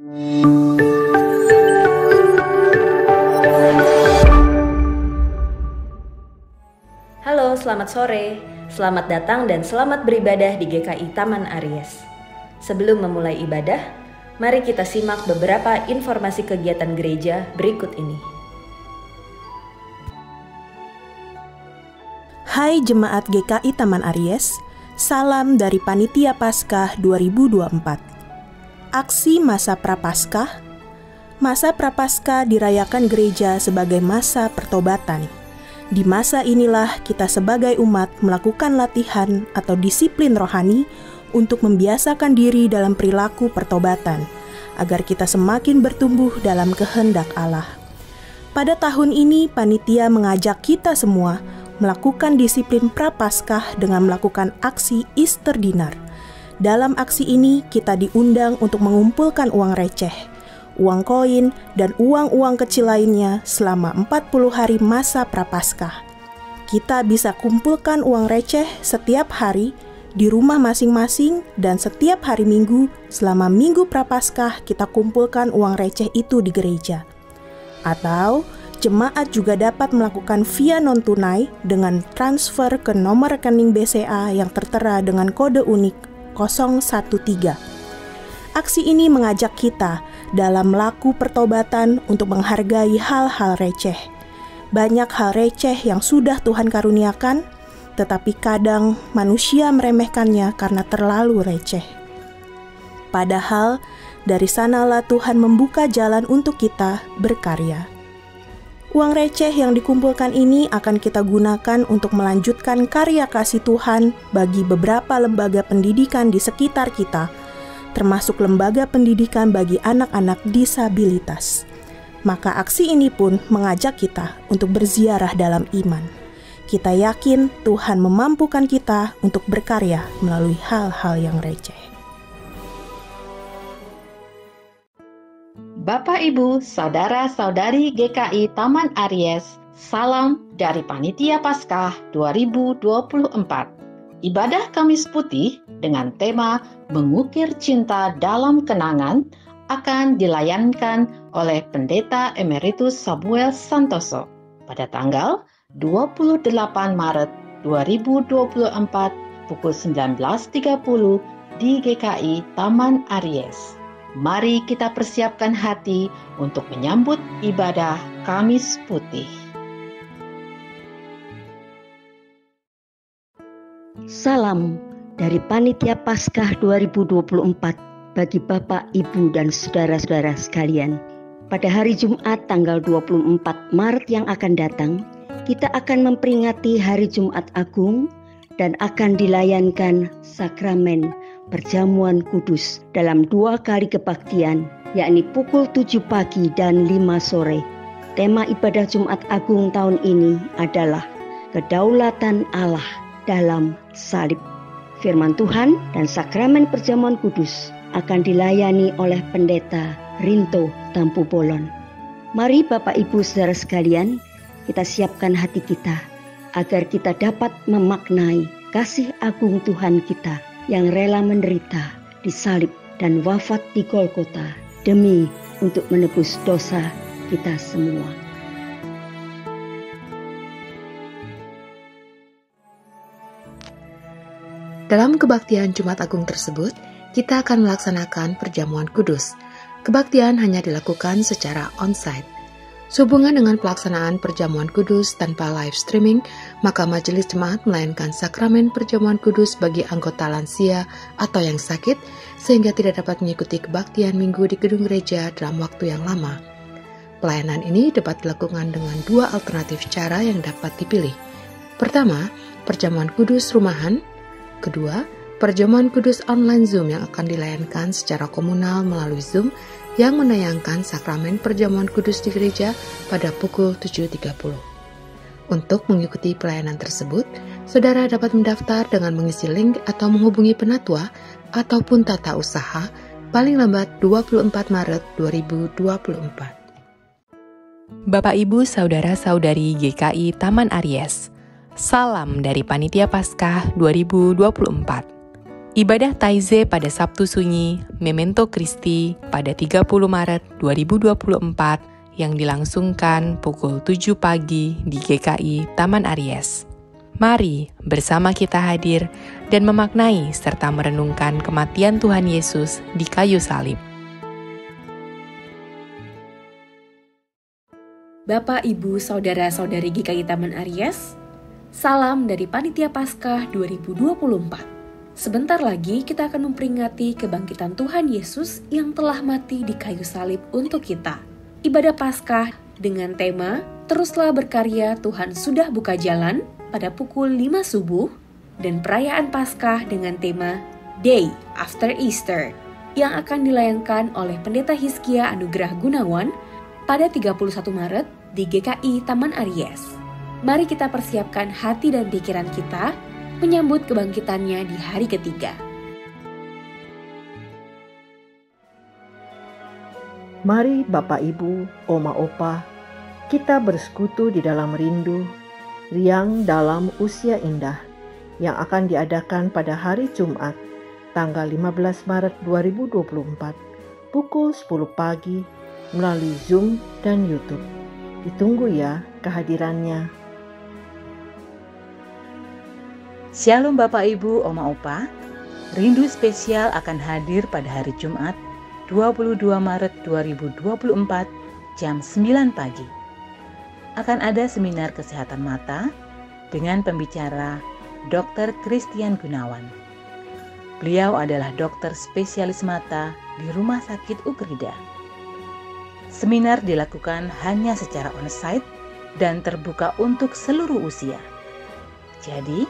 Halo, selamat sore. Selamat datang dan selamat beribadah di GKI Taman Aries. Sebelum memulai ibadah, mari kita simak beberapa informasi kegiatan gereja berikut ini. Hai jemaat GKI Taman Aries, salam dari Panitia Paskah 2024. Aksi Masa Prapaskah. Masa Prapaskah dirayakan gereja sebagai masa pertobatan. Di masa inilah kita sebagai umat melakukan latihan atau disiplin rohani untuk membiasakan diri dalam perilaku pertobatan, agar kita semakin bertumbuh dalam kehendak Allah. Pada tahun ini, panitia mengajak kita semua melakukan disiplin Prapaskah dengan melakukan aksi Easter Dinner. Dalam aksi ini, kita diundang untuk mengumpulkan uang receh, uang koin, dan uang-uang kecil lainnya selama 40 hari masa Prapaskah. Kita bisa kumpulkan uang receh setiap hari di rumah masing-masing, dan setiap hari Minggu selama Minggu Prapaskah kita kumpulkan uang receh itu di gereja. Atau jemaat juga dapat melakukan via non-tunai dengan transfer ke nomor rekening BCA yang tertera dengan kode unik 013. Aksi ini mengajak kita dalam laku pertobatan untuk menghargai hal-hal receh. Banyak hal receh yang sudah Tuhan karuniakan, tetapi kadang manusia meremehkannya karena terlalu receh. Padahal dari sanalah Tuhan membuka jalan untuk kita berkarya. Uang receh yang dikumpulkan ini akan kita gunakan untuk melanjutkan karya kasih Tuhan bagi beberapa lembaga pendidikan di sekitar kita, termasuk lembaga pendidikan bagi anak-anak disabilitas. Maka aksi ini pun mengajak kita untuk berziarah dalam iman. Kita yakin Tuhan memampukan kita untuk berkarya melalui hal-hal yang receh. Bapak, Ibu, Saudara-saudari GKI Taman Aries, salam dari Panitia Paskah 2024. Ibadah Kamis Putih dengan tema Mengukir Cinta dalam Kenangan akan dilayankan oleh Pendeta Emeritus Samuel Santoso pada tanggal 28 Maret 2024 pukul 19.30 di GKI Taman Aries. Mari kita persiapkan hati untuk menyambut ibadah Kamis Putih. Salam dari Panitia Paskah 2024 bagi Bapak, Ibu, dan saudara-saudara sekalian. Pada hari Jumat tanggal 24 Maret yang akan datang, kita akan memperingati Hari Jumat Agung dan akan dilayankan sakramen Perjamuan Kudus dalam 2 kali kebaktian, yakni pukul 7 pagi dan 5 sore. Tema ibadah Jumat Agung tahun ini adalah Kedaulatan Allah dalam Salib. Firman Tuhan dan sakramen Perjamuan Kudus akan dilayani oleh Pendeta Rinto Tampu Bolon. Mari Bapak Ibu Saudara sekalian, kita siapkan hati kita agar kita dapat memaknai kasih agung Tuhan kita yang rela menderita, disalib, dan wafat di Golgota demi untuk menebus dosa kita semua. Dalam kebaktian Jumat Agung tersebut, kita akan melaksanakan perjamuan kudus. Kebaktian hanya dilakukan secara onsite. Sehubungan dengan pelaksanaan perjamuan kudus tanpa live streaming, maka majelis jemaat melayangkan sakramen perjamuan kudus bagi anggota lansia atau yang sakit, sehingga tidak dapat mengikuti kebaktian minggu di gedung gereja dalam waktu yang lama. Pelayanan ini dapat dilakukan dengan 2 alternatif cara yang dapat dipilih. Pertama, perjamuan kudus rumahan. Kedua, perjamuan kudus online Zoom yang akan dilayankan secara komunal melalui Zoom yang menayangkan sakramen perjamuan kudus di gereja pada pukul 7.30. Untuk mengikuti pelayanan tersebut, saudara dapat mendaftar dengan mengisi link atau menghubungi penatua ataupun tata usaha paling lambat 24 Maret 2024. Bapak Ibu Saudara-saudari GKI Taman Aries, salam dari Panitia Paskah 2024. Ibadah Taize pada Sabtu Sunyi, Memento Christi pada 30 Maret 2024 yang dilangsungkan pukul 7 pagi di GKI Taman Aries. Mari bersama kita hadir dan memaknai serta merenungkan kematian Tuhan Yesus di kayu salib. Bapak, Ibu, Saudara-saudari GKI Taman Aries, salam dari Panitia Paskah 2024. Sebentar lagi kita akan memperingati kebangkitan Tuhan Yesus yang telah mati di kayu salib untuk kita. Ibadah Paskah dengan tema Teruslah Berkarya, Tuhan Sudah Buka Jalan pada pukul 5 subuh, dan perayaan Paskah dengan tema Day After Easter yang akan dilayangkan oleh Pendeta Hizkia Anugrah Gunawan pada 31 Maret di GKI Taman Aries. Mari kita persiapkan hati dan pikiran kita menyambut kebangkitannya di hari ketiga. Mari Bapak Ibu, Oma Opa, kita bersekutu di dalam rindu, riang dalam usia indah yang akan diadakan pada hari Jumat, tanggal 15 Maret 2024, pukul 10 pagi melalui Zoom dan YouTube. Ditunggu ya kehadirannya. Shalom Bapak Ibu, Oma Opa. Rindu spesial akan hadir pada hari Jumat, 22 Maret 2024, jam 9 pagi. Akan ada seminar kesehatan mata dengan pembicara Dr. Christian Gunawan. Beliau adalah dokter spesialis mata di Rumah Sakit Ukrida. Seminar dilakukan hanya secara onsite dan terbuka untuk seluruh usia. Jadi,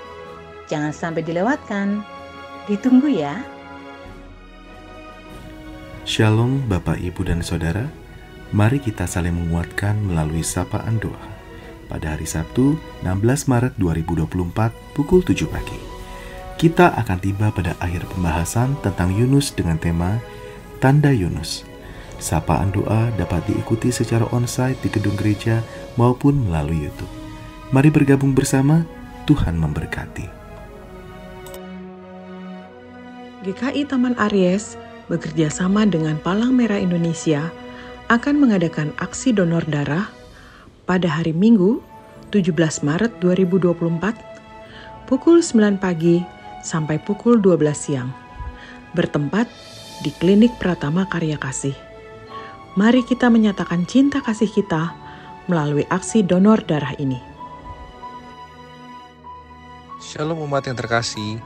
jangan sampai dilewatkan. Ditunggu ya. Shalom Bapak, Ibu, dan Saudara. Mari kita saling menguatkan melalui sapaan doa pada hari Sabtu 16 Maret 2024 pukul 7 pagi. Kita akan tiba pada akhir pembahasan tentang Yunus dengan tema Tanda Yunus. Sapaan doa dapat diikuti secara onsite di gedung gereja maupun melalui YouTube. Mari bergabung bersama, Tuhan memberkati. GKI Taman Aries bekerja sama dengan Palang Merah Indonesia akan mengadakan aksi donor darah pada hari Minggu 17 Maret 2024 pukul 9 pagi sampai pukul 12 siang bertempat di Klinik Pratama Karya Kasih. Mari kita menyatakan cinta kasih kita melalui aksi donor darah ini. Shalom umat yang terkasih.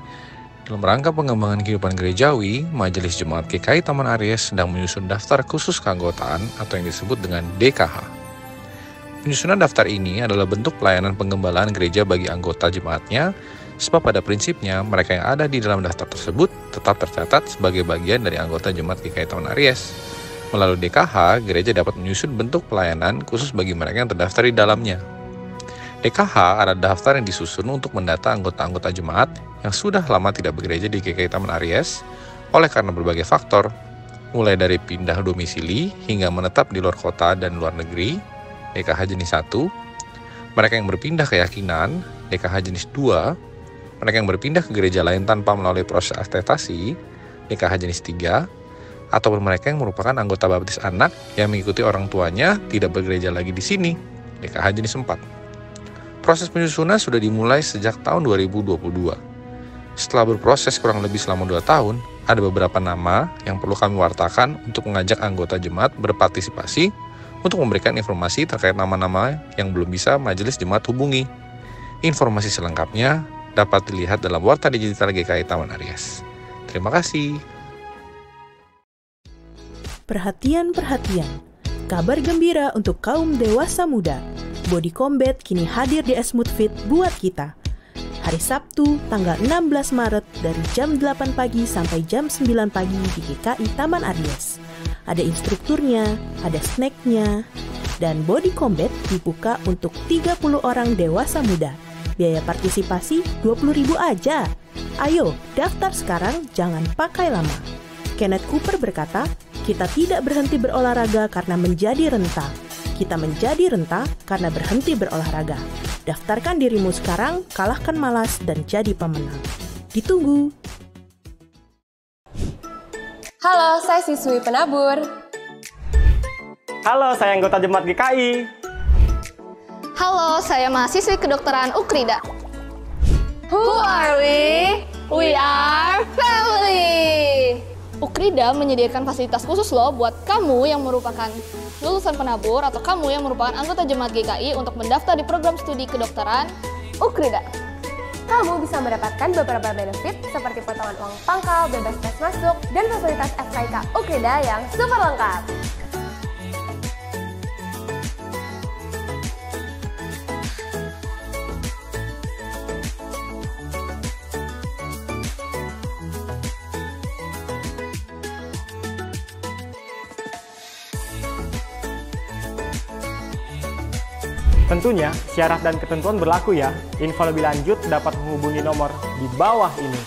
Dalam rangka pengembangan kehidupan gerejawi, Majelis Jemaat GKI Taman Aries sedang menyusun daftar khusus keanggotaan atau yang disebut dengan DKH. Penyusunan daftar ini adalah bentuk pelayanan penggembalaan gereja bagi anggota jemaatnya, sebab pada prinsipnya mereka yang ada di dalam daftar tersebut tetap tercatat sebagai bagian dari anggota jemaat GKI Taman Aries. Melalui DKH, gereja dapat menyusun bentuk pelayanan khusus bagi mereka yang terdaftar di dalamnya. DKH adalah daftar yang disusun untuk mendata anggota-anggota jemaat yang sudah lama tidak begereja di GKI Taman Aries oleh karena berbagai faktor, mulai dari pindah domisili hingga menetap di luar kota dan luar negeri, DKH jenis 1, mereka yang berpindah keyakinan, DKH jenis 2, mereka yang berpindah ke gereja lain tanpa melalui proses akreditasi, DKH jenis 3, ataupun mereka yang merupakan anggota baptis anak yang mengikuti orang tuanya tidak begereja lagi di sini, DKH jenis 4. Proses penyusunan sudah dimulai sejak tahun 2022. Setelah berproses kurang lebih selama 2 tahun, ada beberapa nama yang perlu kami wartakan untuk mengajak anggota jemaat berpartisipasi untuk memberikan informasi terkait nama-nama yang belum bisa majelis jemaat hubungi. Informasi selengkapnya dapat dilihat dalam Warta Digital GKI Taman Aries. Terima kasih. Perhatian, kabar gembira untuk kaum dewasa muda. Body Combat kini hadir di Smooth Fit buat kita. Hari Sabtu, tanggal 16 Maret dari jam 8 pagi sampai jam 9 pagi di GKI Taman Aries. Ada instrukturnya, ada snacknya, dan Body Combat dibuka untuk 30 orang dewasa muda. Biaya partisipasi 20.000 aja. Ayo, daftar sekarang, jangan pakai lama. Kenneth Cooper berkata, kita tidak berhenti berolahraga karena menjadi renta. Kita menjadi renta karena berhenti berolahraga. Daftarkan dirimu sekarang, kalahkan malas, dan jadi pemenang. Ditunggu! Halo, saya siswi penabur. Halo, saya anggota Jemaat GKI. Halo, saya mahasiswi kedokteran Ukrida. Who are we? We are family. Ukrida menyediakan fasilitas khusus loh buat kamu yang merupakan lulusan penabur atau kamu yang merupakan anggota Jemaat GKI untuk mendaftar di program studi kedokteran Ukrida. Kamu bisa mendapatkan beberapa benefit seperti potongan uang pangkal, bebas tes masuk, dan fasilitas FKIK Ukrida yang super lengkap. Tentunya, syarat dan ketentuan berlaku ya. Info lebih lanjut dapat menghubungi nomor di bawah ini.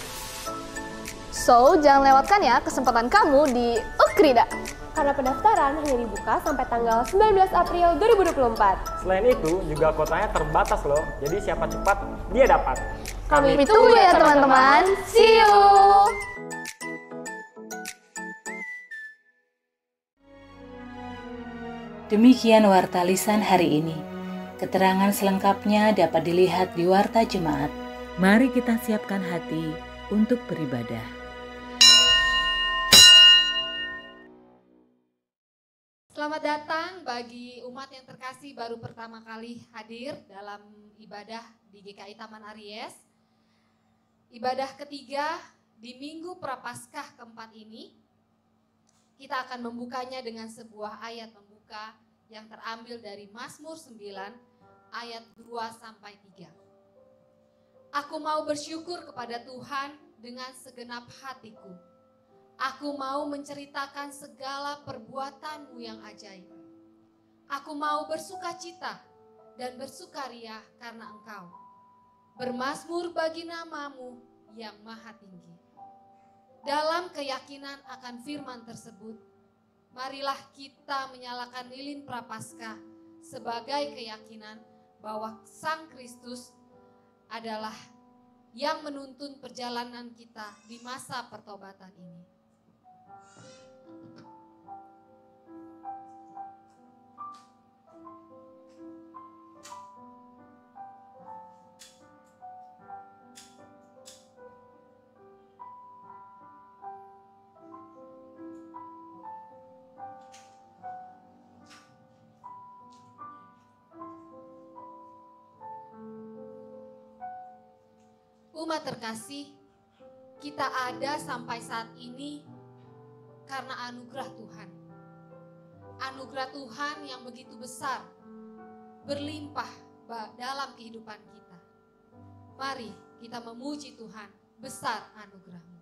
So, jangan lewatkan ya kesempatan kamu di Ukrida. Karena pendaftaran hanya dibuka sampai tanggal 19 April 2024. Selain itu, juga kuotanya terbatas loh. Jadi siapa cepat, dia dapat. Kami tunggu ya teman-teman. See you! Demikian warta lisan hari ini. Keterangan selengkapnya dapat dilihat di Warta Jemaat. Mari kita siapkan hati untuk beribadah. Selamat datang bagi umat yang terkasih baru pertama kali hadir dalam ibadah di GKI Taman Aries. Ibadah ketiga di Minggu Prapaskah keempat ini, kita akan membukanya dengan sebuah ayat pembuka yang terambil dari Mazmur 9 ayat 2-3. Aku mau bersyukur kepada Tuhan dengan segenap hatiku. Aku mau menceritakan segala perbuatan-Mu yang ajaib. Aku mau bersukacita dan bersukaria karena Engkau. Bermazmur bagi nama-Mu yang maha tinggi. Dalam keyakinan akan firman tersebut, marilah kita menyalakan lilin Prapaskah sebagai keyakinan bahwa Sang Kristus adalah yang menuntun perjalanan kita di masa pertobatan ini. Umat terkasih, kita ada sampai saat ini karena anugerah Tuhan. Anugerah Tuhan yang begitu besar, berlimpah dalam kehidupan kita. Mari kita memuji Tuhan, besar anugerah-Mu.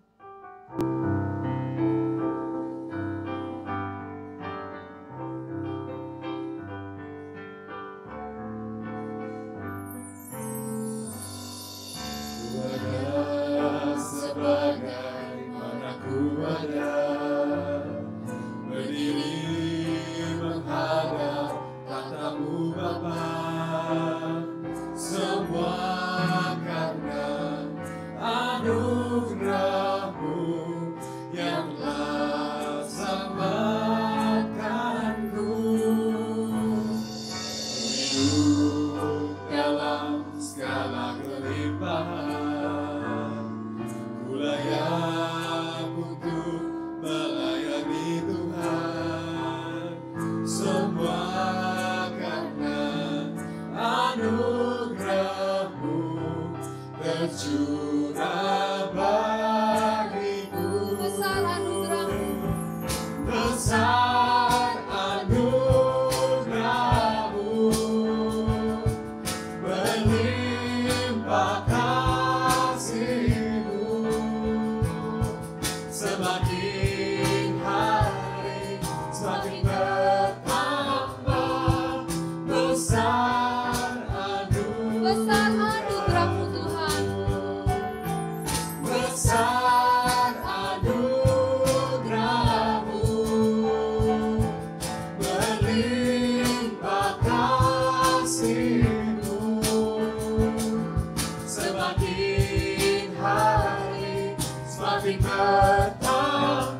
Semakin hari semakin bertambah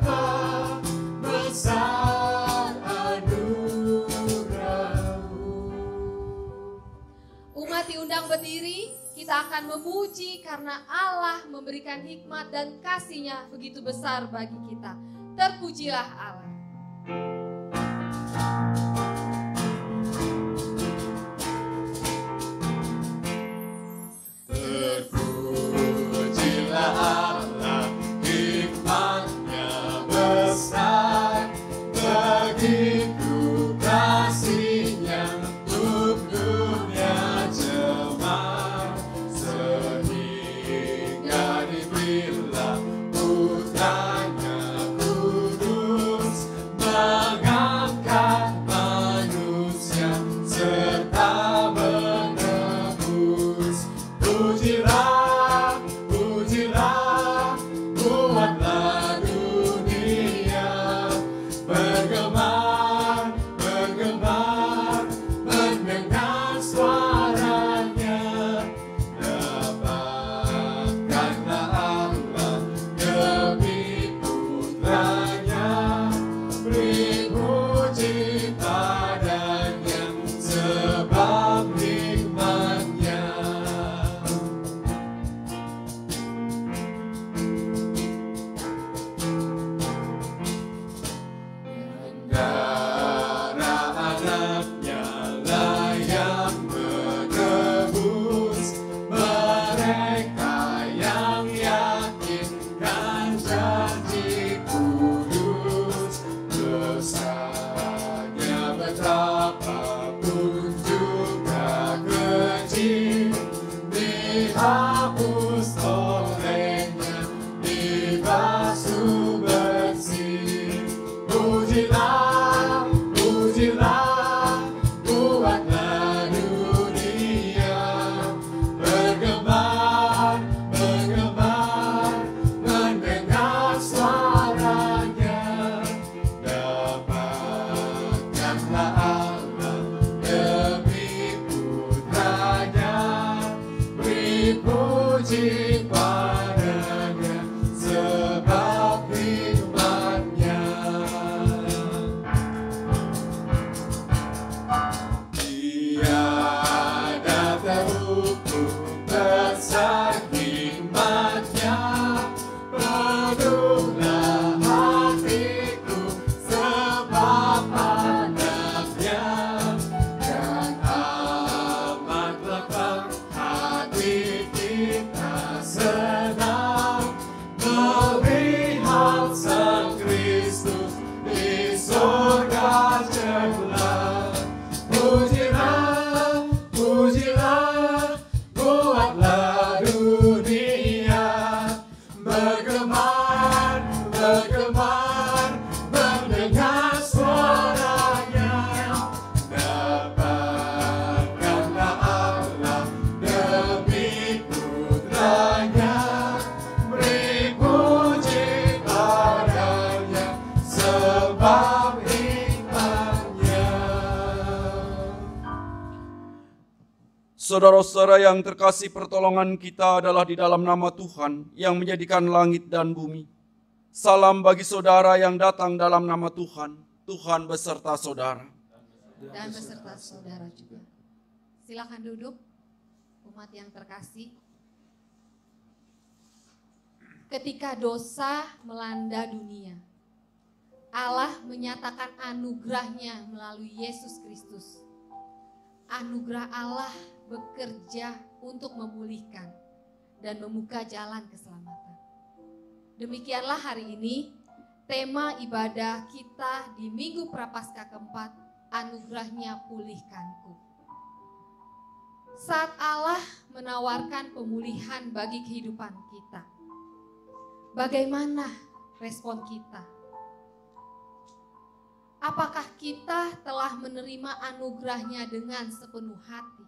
kita akan memuji karena Allah memberikan hikmat dan kasih-Nya begitu besar bagi kita. Terpujilah Allah. Terpujilah Allah, hikmat-Nya besar, begitu kasih-Nya untuk dunia jemaat, sehingga diberilah Putra-Nya kudus, mengangkat manusia serta menebus. Pujilah, pujilah, buatlah dunia bergemar, bergemar, mendengar suaranya. Dapatkanlah Allah demi Putra-Nya, beri puji padanya sebab hikmat-Nya. Darah anaknya lah yang menebus mereka yang yakinkan janji kudus. Dosanya betapapun juga keji, dihapus olehnya, dibasuh bersih. Pujilah, pujilah, buatlah dunia bergemar, bergemar, mendengar suaranya. Dapatkanlah Allah demi Putra-Nya, beri puji padanya sebab hikmat-Nya. Tiada terukur besar hikmat-Nya, penuhlah hatiku sebab anaknya, dan amat lapang hati kita senang melihat Sang Kristus di surga cemerlang. Pujilah, pujilah, buatlah dunia bergemar, bergemar, mendengar suaranya. Dapatkanlah Allah demi Putra-Nya, beri puji padanya sebab hikmat-Nya. Saudara-saudara yang terkasih, pertolongan kita adalah di dalam nama Tuhan yang menjadikan langit dan bumi. Salam bagi saudara yang datang dalam nama Tuhan. Tuhan beserta saudara. Dan beserta saudara juga. Silakan duduk, umat yang terkasih. Ketika dosa melanda dunia, Allah menyatakan anugerah-Nya melalui Yesus Kristus. Anugerah Allah bekerja untuk memulihkan dan membuka jalan keselamatan. Demikianlah hari ini tema ibadah kita di Minggu Prapaskah keempat, anugerah-Nya pulihkanku. Saat Allah menawarkan pemulihan bagi kehidupan kita, bagaimana respon kita? Apakah kita telah menerima anugerah-Nya dengan sepenuh hati?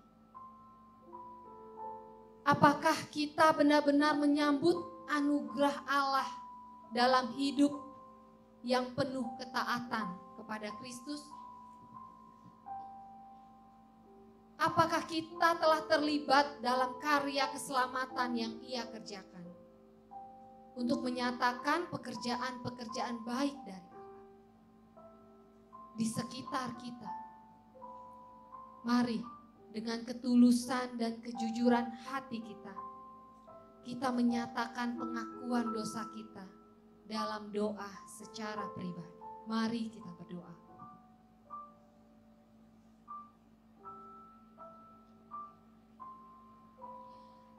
Apakah kita benar-benar menyambut anugerah Allah dalam hidup yang penuh ketaatan kepada Kristus? Apakah kita telah terlibat dalam karya keselamatan yang Ia kerjakan untuk menyatakan pekerjaan-pekerjaan baik dari Allah di sekitar kita? Mari dengan ketulusan dan kejujuran hati kita menyatakan pengakuan dosa kita dalam doa secara pribadi. Mari kita berdoa.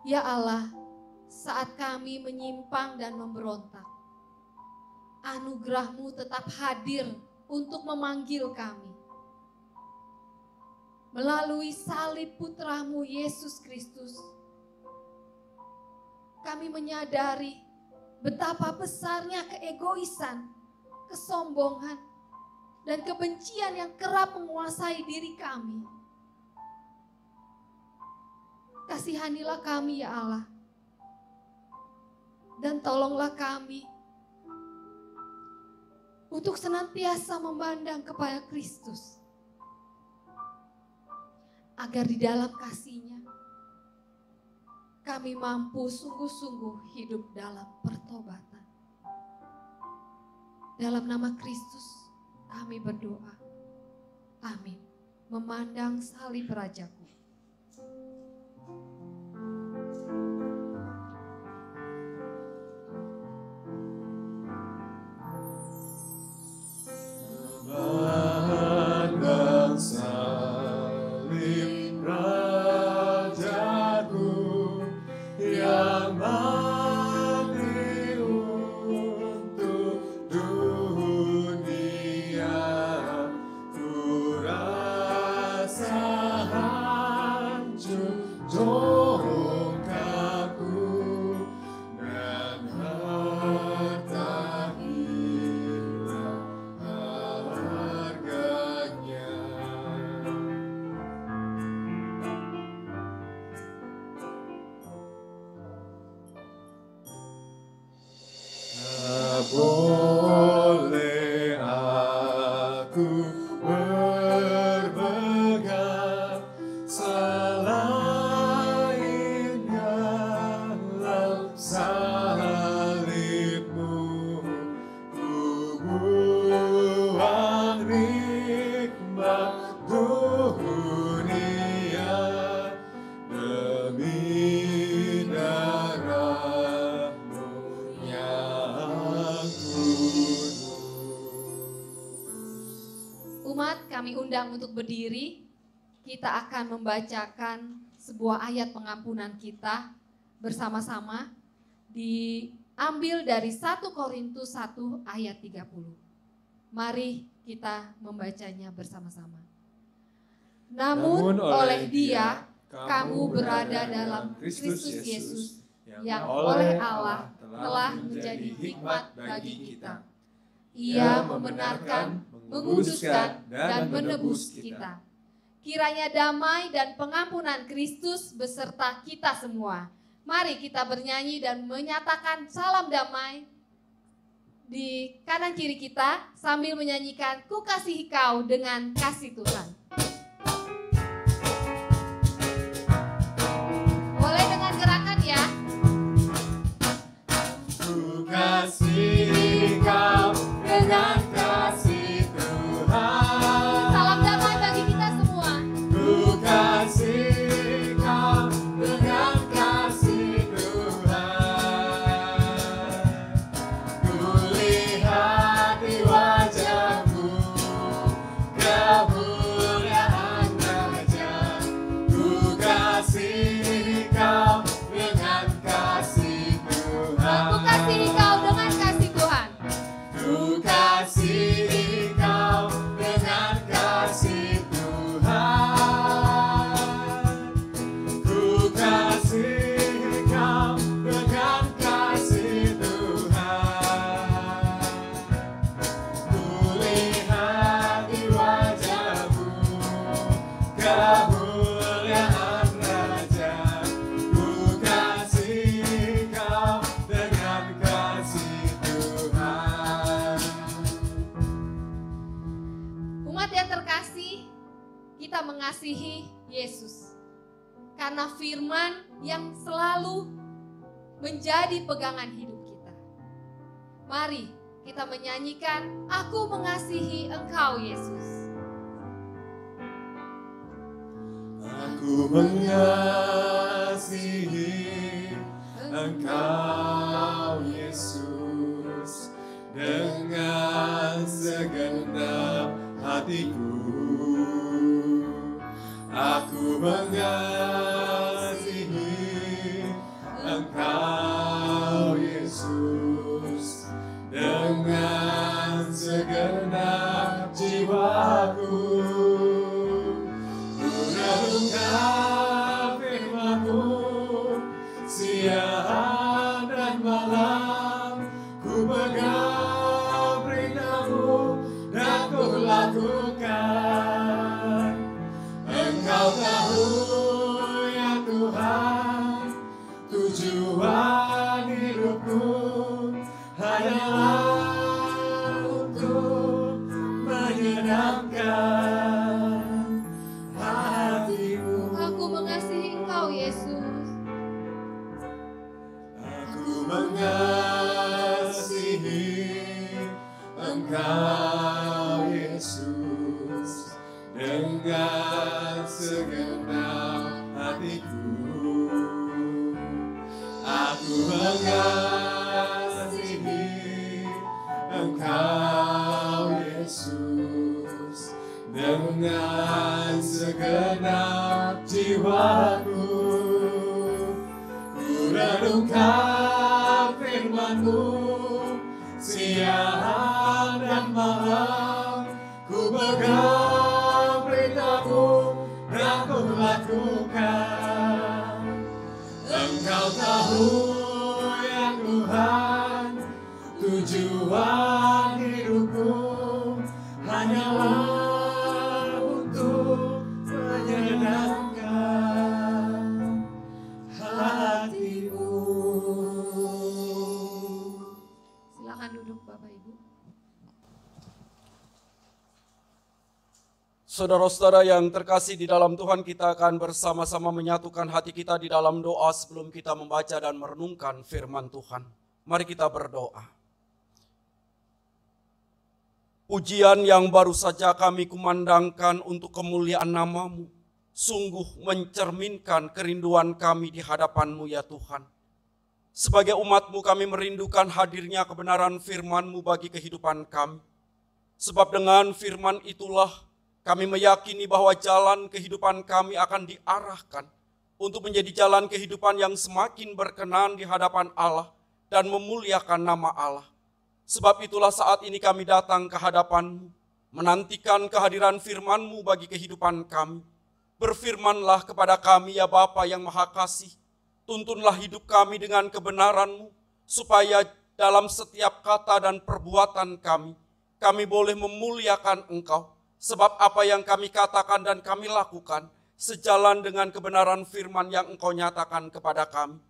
Ya Allah, saat kami menyimpang dan memberontak, anugerah-Mu tetap hadir untuk memanggil kami. Melalui salib Putra-Mu Yesus Kristus, kami menyadari betapa besarnya keegoisan, kesombongan, dan kebencian yang kerap menguasai diri kami. Kasihanilah kami ya Allah, dan tolonglah kami untuk senantiasa memandang kepada Kristus, agar di dalam kasih-Nya kami mampu sungguh-sungguh hidup dalam pertobatan. Dalam nama Kristus kami berdoa. Amin. Memandang salib Rajaku. Memandang salib Rajaku yang mati untuk dunia, ku rasa hancur dongkaku dan harta hilang harganya. Tak boleh aku berpegang selain dalam salib-Mu. Ku buang nikmat dunia demi darah-Mu yang kudus. Umat, kami undang untuk berdiri. Kita akan membacakan sebuah ayat pengampunan kita bersama-sama, diambil dari 1 Korintus 1 ayat 30. Mari kita membacanya bersama-sama. Namun oleh Dia kamu berada dalam Kristus Yesus, yang oleh Allah telah menjadi hikmat bagi kita. Ia membenarkan, menguduskan, dan menebus kita. Kiranya damai dan pengampunan Kristus beserta kita semua. Mari kita bernyanyi dan menyatakan salam damai di kanan kiri kita sambil menyanyikan Ku Kasihi Kau dengan kasih Tuhan. Boleh dengan gerakan ya. Ku kasihi Kau dengan kasih Tuhan. Salam damai bagi kita semua. Ku kasihi Kau dengan kasih Tuhan. Ku lihat di wajah-Mu kemuliaan Raja. Ku kasihi Kau dengan kasih Tuhan. Ku kasihi Kau dengan kasih Tuhan. Ku kasihi Kau dengan kasih Tuhan. Ku kasihi Kau dengan kasih Tuhan. Ku lihat di wajah-Mu kemuliaan Raja. Ku kasihi Kau dengan kasih Tuhan. Umat yang terkasih, kita mengasihi Yesus karena firman yang selalu menjadi pegangan hidup kita. Mari kita menyanyikan Aku Mengasihi Engkau Yesus. Aku mengasihi Engkau Yesus dengan segenap hatiku. Aku mengasihi Engkau Yesus dengan segenap jiwaku. Ku renungkan firman-Mu siang dan malam, ku pegang perintah-Mu dan ku lakukan. Engkau tahu ya Tuhan, tujuan hidupku hanyalah untuk menyenangkan hati-Mu. Aku mengasihi Engkau, Yesus. Aku mengasihi Engkau, Yesus, dengan segenap hatiku. Aku mengasihi Engkau, Yesus, dengan segenap jiwaku. Ku renungkan firman-Mu siang dan malam, ku pegang perintah-Mu dan ku lakukan. Engkau tahu ya Tuhan, tujuan hidupku hanyalah untuk menyenangkan hati-Mu. Silakan duduk Bapak Ibu. Saudara-saudara yang terkasih di dalam Tuhan, kita akan bersama-sama menyatukan hati kita di dalam doa sebelum kita membaca dan merenungkan firman Tuhan. Mari kita berdoa. Pujian yang baru saja kami kumandangkan untuk kemuliaan nama-Mu, sungguh mencerminkan kerinduan kami di hadapan-Mu ya Tuhan. Sebagai umat-Mu kami merindukan hadirnya kebenaran firman-Mu bagi kehidupan kami. Sebab dengan firman itulah kami meyakini bahwa jalan kehidupan kami akan diarahkan untuk menjadi jalan kehidupan yang semakin berkenan di hadapan Allah dan memuliakan nama Allah. Sebab itulah saat ini kami datang ke hadapan-Mu, menantikan kehadiran firman-Mu bagi kehidupan kami. Berfirmanlah kepada kami ya Bapa yang Maha Kasih, tuntunlah hidup kami dengan kebenaran-Mu, supaya dalam setiap kata dan perbuatan kami boleh memuliakan Engkau. Sebab apa yang kami katakan dan kami lakukan sejalan dengan kebenaran firman yang Engkau nyatakan kepada kami.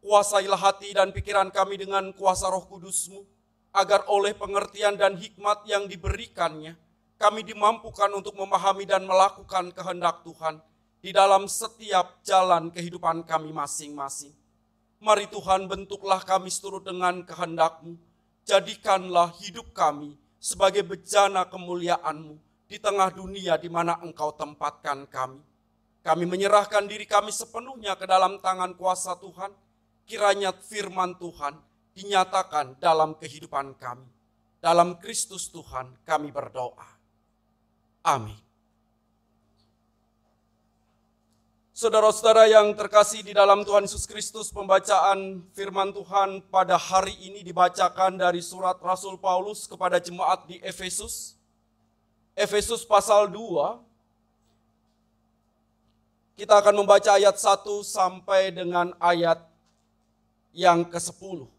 Kuasailah hati dan pikiran kami dengan kuasa Roh Kudus-Mu, agar oleh pengertian dan hikmat yang diberikannya, kami dimampukan untuk memahami dan melakukan kehendak Tuhan di dalam setiap jalan kehidupan kami masing-masing. Mari Tuhan, bentuklah kami seturut dengan kehendak-Mu. Jadikanlah hidup kami sebagai bejana kemuliaan-Mu di tengah dunia di mana Engkau tempatkan kami. Kami menyerahkan diri kami sepenuhnya ke dalam tangan kuasa Tuhan. Kiranya firman Tuhan dinyatakan dalam kehidupan kami. Dalam Kristus Tuhan kami berdoa. Amin. Saudara-saudara yang terkasih di dalam Tuhan Yesus Kristus, pembacaan firman Tuhan pada hari ini dibacakan dari surat Rasul Paulus kepada jemaat di Efesus. Efesus pasal 2, kita akan membaca ayat 1 sampai dengan ayat yang ke-10.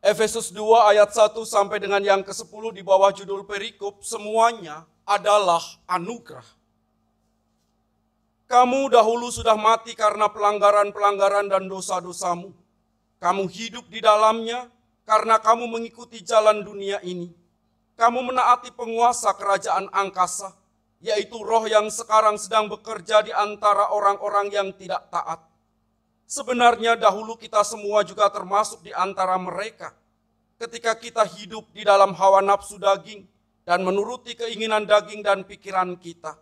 Efesus 2 ayat 1 sampai dengan yang ke-10 di bawah judul perikop, semuanya adalah anugerah. Kamu dahulu sudah mati karena pelanggaran-pelanggaran dan dosa-dosamu. Kamu hidup di dalamnya karena kamu mengikuti jalan dunia ini. Kamu menaati penguasa kerajaan angkasa, yaitu roh yang sekarang sedang bekerja di antara orang-orang yang tidak taat. Sebenarnya dahulu kita semua juga termasuk di antara mereka. ketika kita hidup di dalam hawa nafsu daging dan menuruti keinginan daging dan pikiran kita.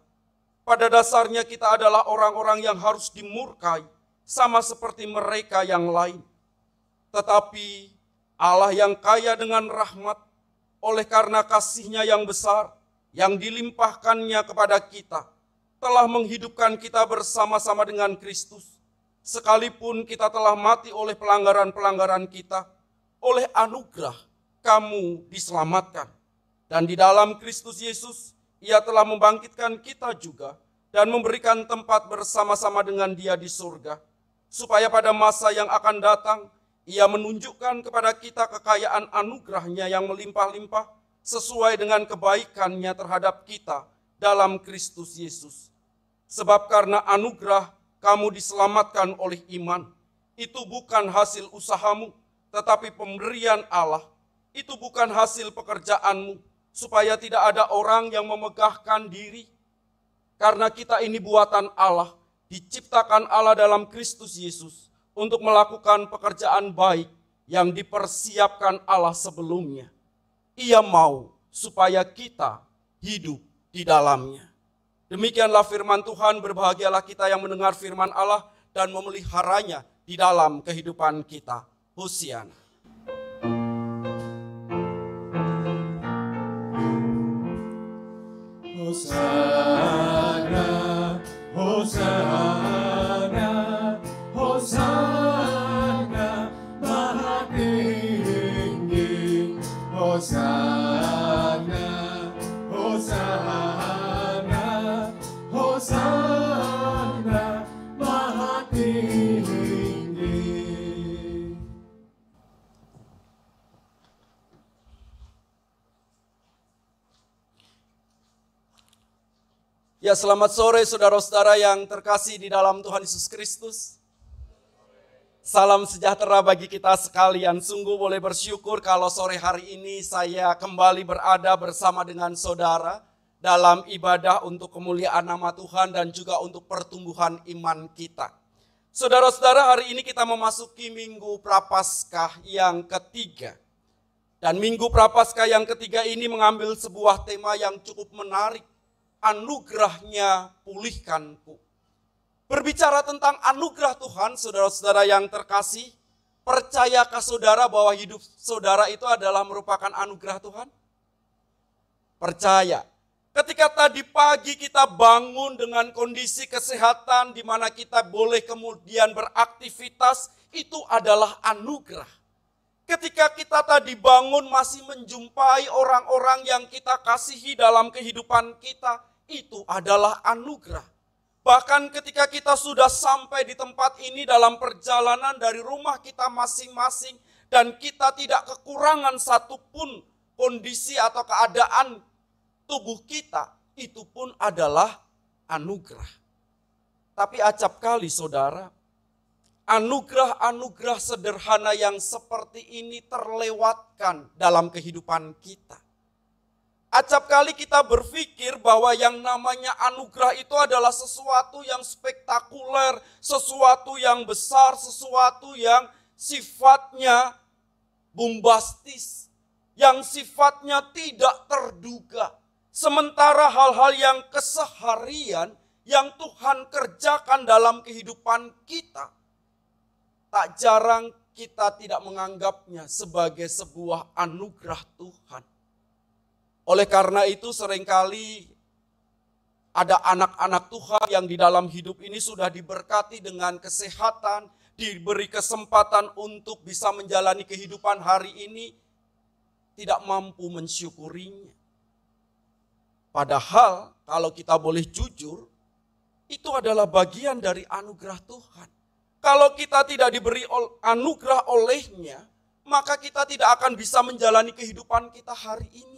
Pada dasarnya kita adalah orang-orang yang harus dimurkai, sama seperti mereka yang lain. Tetapi Allah yang kaya dengan rahmat, oleh karena kasih-Nya yang besar, yang dilimpahkannya kepada kita, telah menghidupkan kita bersama-sama dengan Kristus. Sekalipun kita telah mati oleh pelanggaran-pelanggaran kita, oleh anugerah kamu diselamatkan. Dan di dalam Kristus Yesus, Ia telah membangkitkan kita juga dan memberikan tempat bersama-sama dengan Dia di surga, supaya pada masa yang akan datang, Ia menunjukkan kepada kita kekayaan anugerah-Nya yang melimpah-limpah sesuai dengan kebaikan-Nya terhadap kita dalam Kristus Yesus. Sebab karena anugerah kamu diselamatkan oleh iman. Itu bukan hasil usahamu, tetapi pemberian Allah. Itu bukan hasil pekerjaanmu, supaya tidak ada orang yang memegahkan diri. Karena kita ini buatan Allah, diciptakan Allah dalam Kristus Yesus untuk melakukan pekerjaan baik yang dipersiapkan Allah sebelumnya. Ia mau supaya kita hidup di dalamnya. Demikianlah firman Tuhan, berbahagialah kita yang mendengar firman Allah dan memeliharanya di dalam kehidupan kita. Hosiana. Hosana, Hosana, Hosana, Maha Tinggi. Hosana, Hosana, Hosana, Maha Tinggi. Ya, selamat sore saudara-saudara yang terkasih di dalam Tuhan Yesus Kristus. Salam sejahtera bagi kita sekalian. Sungguh boleh bersyukur kalau sore hari ini saya kembali berada bersama dengan saudara dalam ibadah untuk kemuliaan nama Tuhan dan juga untuk pertumbuhan iman kita. Saudara-saudara, hari ini kita memasuki Minggu Prapaskah yang ketiga. Dan Minggu Prapaskah yang ketiga ini mengambil sebuah tema yang cukup menarik. Anugerahnya pulihkanku. Berbicara tentang anugerah Tuhan, saudara-saudara yang terkasih, percayakah saudara bahwa hidup saudara itu adalah merupakan anugerah Tuhan? Percaya. Ketika tadi pagi kita bangun dengan kondisi kesehatan di mana kita boleh kemudian beraktivitas, itu adalah anugerah. Ketika kita tadi bangun masih menjumpai orang-orang yang kita kasihi dalam kehidupan kita, itu adalah anugerah. Bahkan ketika kita sudah sampai di tempat ini dalam perjalanan dari rumah kita masing-masing dan kita tidak kekurangan satupun kondisi atau keadaan tubuh kita, itu pun adalah anugerah. Tapi acap kali saudara, anugerah-anugerah sederhana yang seperti ini terlewatkan dalam kehidupan kita. Acap kali kita berpikir bahwa yang namanya anugerah itu adalah sesuatu yang spektakuler, sesuatu yang besar, sesuatu yang sifatnya bombastis, yang sifatnya tidak terduga. Sementara hal-hal yang keseharian yang Tuhan kerjakan dalam kehidupan kita, tak jarang kita tidak menganggapnya sebagai sebuah anugerah Tuhan. Oleh karena itu seringkali ada anak-anak Tuhan yang di dalam hidup ini sudah diberkati dengan kesehatan, diberi kesempatan untuk bisa menjalani kehidupan hari ini, tidak mampu mensyukurinya. Padahal kalau kita boleh jujur, itu adalah bagian dari anugerah Tuhan. Kalau kita tidak diberi anugerah olehnya, maka kita tidak akan bisa menjalani kehidupan kita hari ini.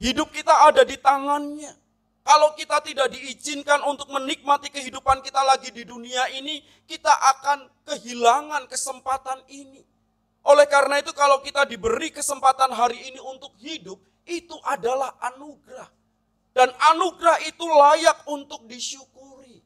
Hidup kita ada di tangannya. Kalau kita tidak diizinkan untuk menikmati kehidupan kita lagi di dunia ini, kita akan kehilangan kesempatan ini. Oleh karena itu kalau kita diberi kesempatan hari ini untuk hidup, itu adalah anugerah. Dan anugerah itu layak untuk disyukuri.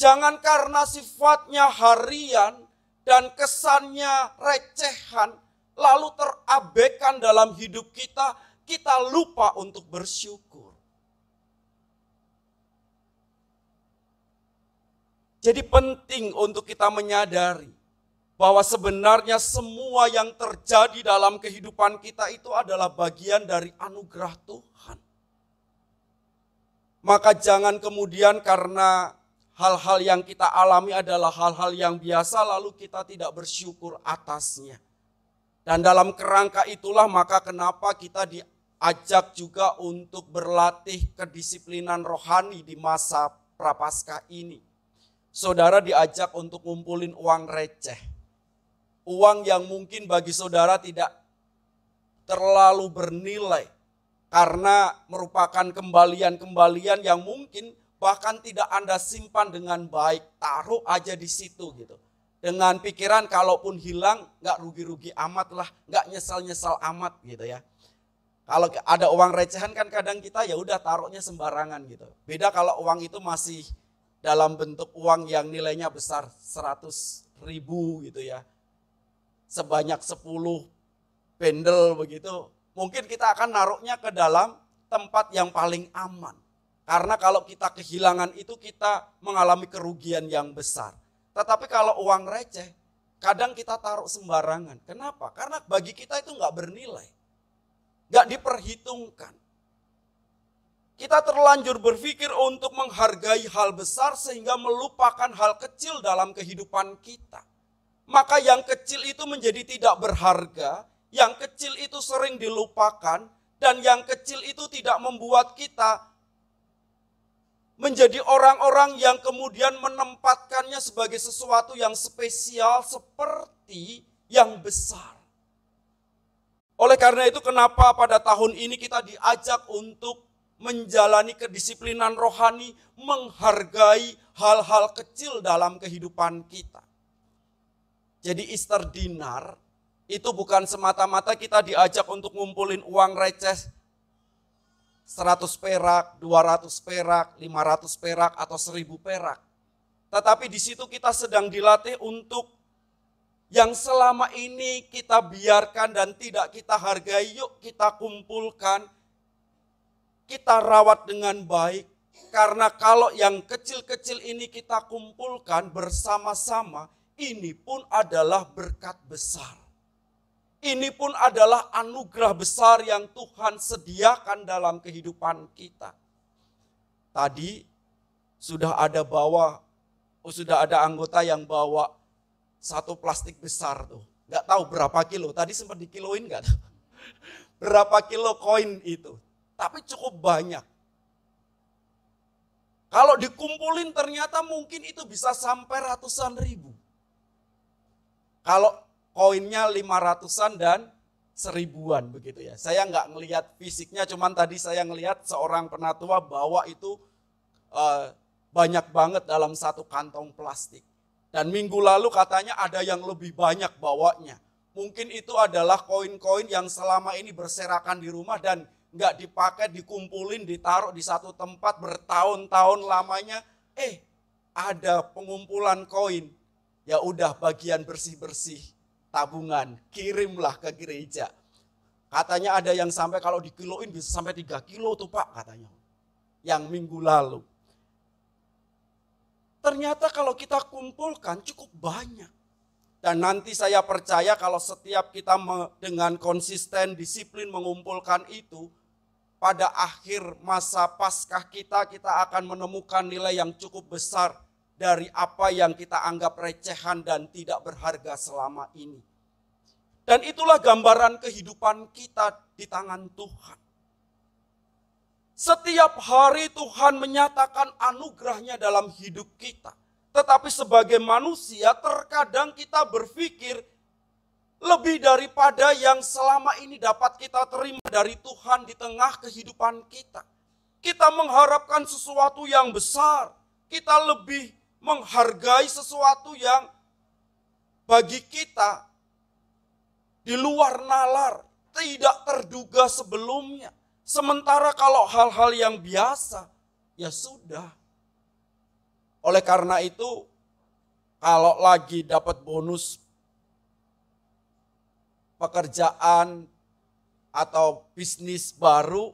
Jangan karena sifatnya harian dan kesannya recehan, lalu terabaikan dalam hidup kita, kita lupa untuk bersyukur. Jadi penting untuk kita menyadari bahwa sebenarnya semua yang terjadi dalam kehidupan kita itu adalah bagian dari anugerah Tuhan. Maka jangan kemudian karena hal-hal yang kita alami adalah hal-hal yang biasa lalu kita tidak bersyukur atasnya. Dan dalam kerangka itulah maka kenapa kita diajak juga untuk berlatih kedisiplinan rohani di masa Prapaskah ini. Saudara diajak untuk ngumpulin uang receh. Uang yang mungkin bagi saudara tidak terlalu bernilai. Karena merupakan kembalian-kembalian yang mungkin bahkan tidak Anda simpan dengan baik. Taruh aja di situ gitu. Dengan pikiran kalaupun hilang gak rugi-rugi amat lah. Gak nyesal-nyesal amat gitu ya. Kalau ada uang recehan kan kadang kita ya udah taruhnya sembarangan gitu. Beda kalau uang itu masih dalam bentuk uang yang nilainya besar 100.000 gitu ya. Sebanyak 10 bendel begitu. Mungkin kita akan naruhnya ke dalam tempat yang paling aman. Karena kalau kita kehilangan itu kita mengalami kerugian yang besar. Tetapi kalau uang receh kadang kita taruh sembarangan. Kenapa? Karena bagi kita itu nggak bernilai. Nggak diperhitungkan. Kita terlanjur berpikir untuk menghargai hal besar sehingga melupakan hal kecil dalam kehidupan kita. Maka yang kecil itu menjadi tidak berharga, yang kecil itu sering dilupakan, dan yang kecil itu tidak membuat kita menjadi orang-orang yang kemudian menempatkannya sebagai sesuatu yang spesial seperti yang besar. Oleh karena itu kenapa pada tahun ini kita diajak untuk menjalani kedisiplinan rohani, menghargai hal-hal kecil dalam kehidupan kita. Jadi Easter Dinar itu bukan semata-mata kita diajak untuk ngumpulin uang receh 100 perak, 200 perak, 500 perak, atau 1000 perak. Tetapi di situ kita sedang dilatih untuk yang selama ini kita biarkan dan tidak kita hargai, yuk kita kumpulkan, kita rawat dengan baik, karena kalau yang kecil-kecil ini kita kumpulkan bersama-sama, ini pun adalah berkat besar. Ini pun adalah anugerah besar yang Tuhan sediakan dalam kehidupan kita. Tadi sudah ada anggota yang bawa satu plastik besar tuh. Gak tahu berapa kilo, tadi sempat dikiloin gak? Berapa kilo koin itu. Tapi cukup banyak. Kalau dikumpulin ternyata mungkin itu bisa sampai ratusan ribu. Kalau koinnya 500-an dan 1000-an begitu ya. Saya nggak ngelihat fisiknya, cuman tadi saya ngelihat seorang penatua bawa itu banyak banget dalam satu kantong plastik. Dan minggu lalu katanya ada yang lebih banyak bawanya. Mungkin itu adalah koin-koin yang selama ini berserakan di rumah dan nggak dipakai, dikumpulin, ditaruh di satu tempat bertahun-tahun lamanya. Ada pengumpulan koin. Ya udah bagian bersih-bersih tabungan, kirimlah ke gereja. Katanya ada yang sampai kalau dikiloin bisa sampai 3 kilo tuh Pak katanya. Yang minggu lalu. Ternyata kalau kita kumpulkan cukup banyak. Dan nanti saya percaya kalau setiap kita dengan konsisten, disiplin mengumpulkan itu, pada akhir masa Paskah kita akan menemukan nilai yang cukup besar dari apa yang kita anggap recehan dan tidak berharga selama ini. Dan itulah gambaran kehidupan kita di tangan Tuhan. Setiap hari Tuhan menyatakan anugerahnya dalam hidup kita. Tetapi sebagai manusia terkadang kita berpikir lebih daripada yang selama ini dapat kita terima dari Tuhan di tengah kehidupan kita. Kita mengharapkan sesuatu yang besar. Kita lebih menghargai sesuatu yang bagi kita di luar nalar, tidak terduga sebelumnya. Sementara kalau hal-hal yang biasa, ya sudah. Oleh karena itu, kalau lagi dapat bonus pekerjaan atau bisnis baru,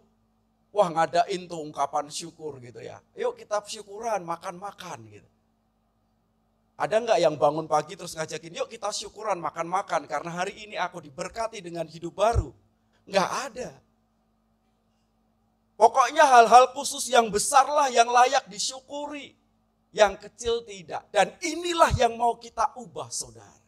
wah ngadain tuh ungkapan syukur gitu ya. Yuk kita syukuran, makan-makan gitu. Ada nggak yang bangun pagi terus ngajakin, yuk kita syukuran, makan-makan karena hari ini aku diberkati dengan hidup baru? Nggak ada. Pokoknya hal-hal khusus yang besarlah yang layak disyukuri. Yang kecil tidak. Dan inilah yang mau kita ubah, saudara.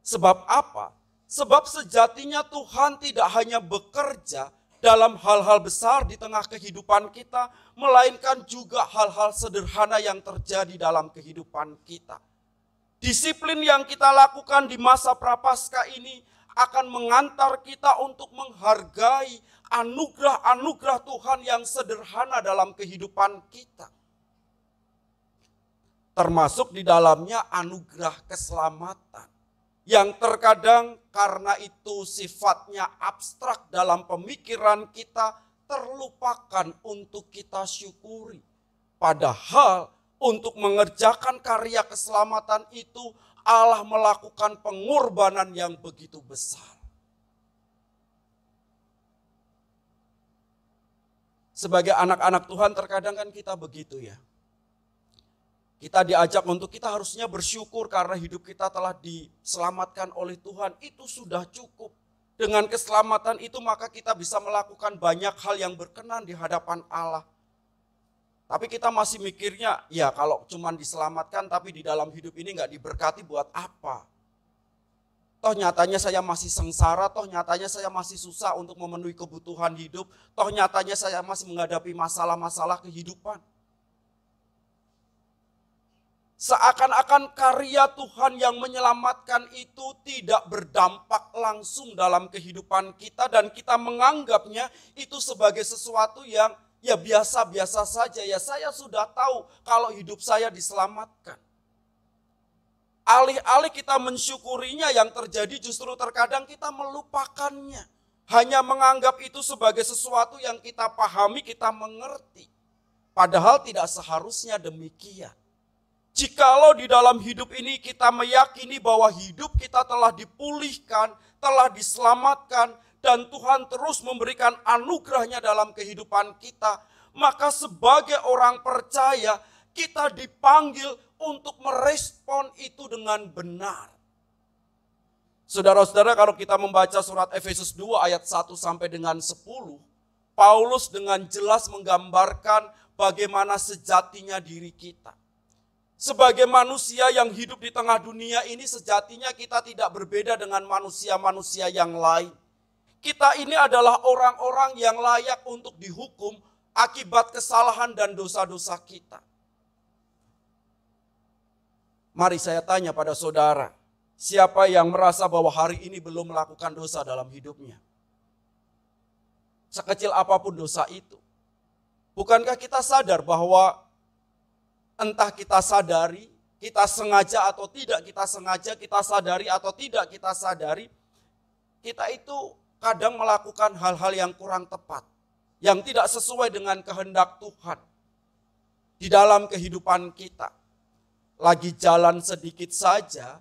Sebab apa? Sebab sejatinya Tuhan tidak hanya bekerja dalam hal-hal besar di tengah kehidupan kita, melainkan juga hal-hal sederhana yang terjadi dalam kehidupan kita. Disiplin yang kita lakukan di masa Prapaskah ini akan mengantar kita untuk menghargai anugerah-anugerah Tuhan yang sederhana dalam kehidupan kita. Termasuk di dalamnya anugerah keselamatan. Yang terkadang karena itu sifatnya abstrak dalam pemikiran kita, terlupakan untuk kita syukuri. Padahal untuk mengerjakan karya keselamatan itu Allah melakukan pengorbanan yang begitu besar. Sebagai anak-anak Tuhan terkadang kan kita begitu ya. Kita diajak untuk kita harusnya bersyukur karena hidup kita telah diselamatkan oleh Tuhan. Itu sudah cukup. Dengan keselamatan itu maka kita bisa melakukan banyak hal yang berkenan di hadapan Allah. Tapi kita masih mikirnya, ya kalau cuma diselamatkan tapi di dalam hidup ini gak diberkati buat apa? Toh nyatanya saya masih sengsara, toh nyatanya saya masih susah untuk memenuhi kebutuhan hidup, toh nyatanya saya masih menghadapi masalah-masalah kehidupan. Seakan-akan karya Tuhan yang menyelamatkan itu tidak berdampak langsung dalam kehidupan kita dan kita menganggapnya itu sebagai sesuatu yang ya biasa-biasa saja. Ya saya sudah tahu kalau hidup saya diselamatkan. Alih-alih kita mensyukurinya, yang terjadi justru terkadang kita melupakannya. Hanya menganggap itu sebagai sesuatu yang kita pahami, kita mengerti. Padahal tidak seharusnya demikian. Jikalau di dalam hidup ini kita meyakini bahwa hidup kita telah dipulihkan, telah diselamatkan, dan Tuhan terus memberikan anugerahnya dalam kehidupan kita, maka sebagai orang percaya kita dipanggil untuk merespon itu dengan benar. Saudara-saudara, kalau kita membaca surat Efesus 2 ayat 1 sampai dengan 10, Paulus dengan jelas menggambarkan bagaimana sejatinya diri kita. Sebagai manusia yang hidup di tengah dunia ini, sejatinya kita tidak berbeda dengan manusia-manusia yang lain. Kita ini adalah orang-orang yang layak untuk dihukum akibat kesalahan dan dosa-dosa kita. Mari saya tanya pada saudara, siapa yang merasa bahwa hari ini belum melakukan dosa dalam hidupnya? Sekecil apapun dosa itu. Bukankah kita sadar bahwa entah kita sadari, kita sengaja atau tidak kita sengaja, kita sadari atau tidak kita sadari, kita itu kadang melakukan hal-hal yang kurang tepat, yang tidak sesuai dengan kehendak Tuhan di dalam kehidupan kita. Lagi jalan sedikit saja,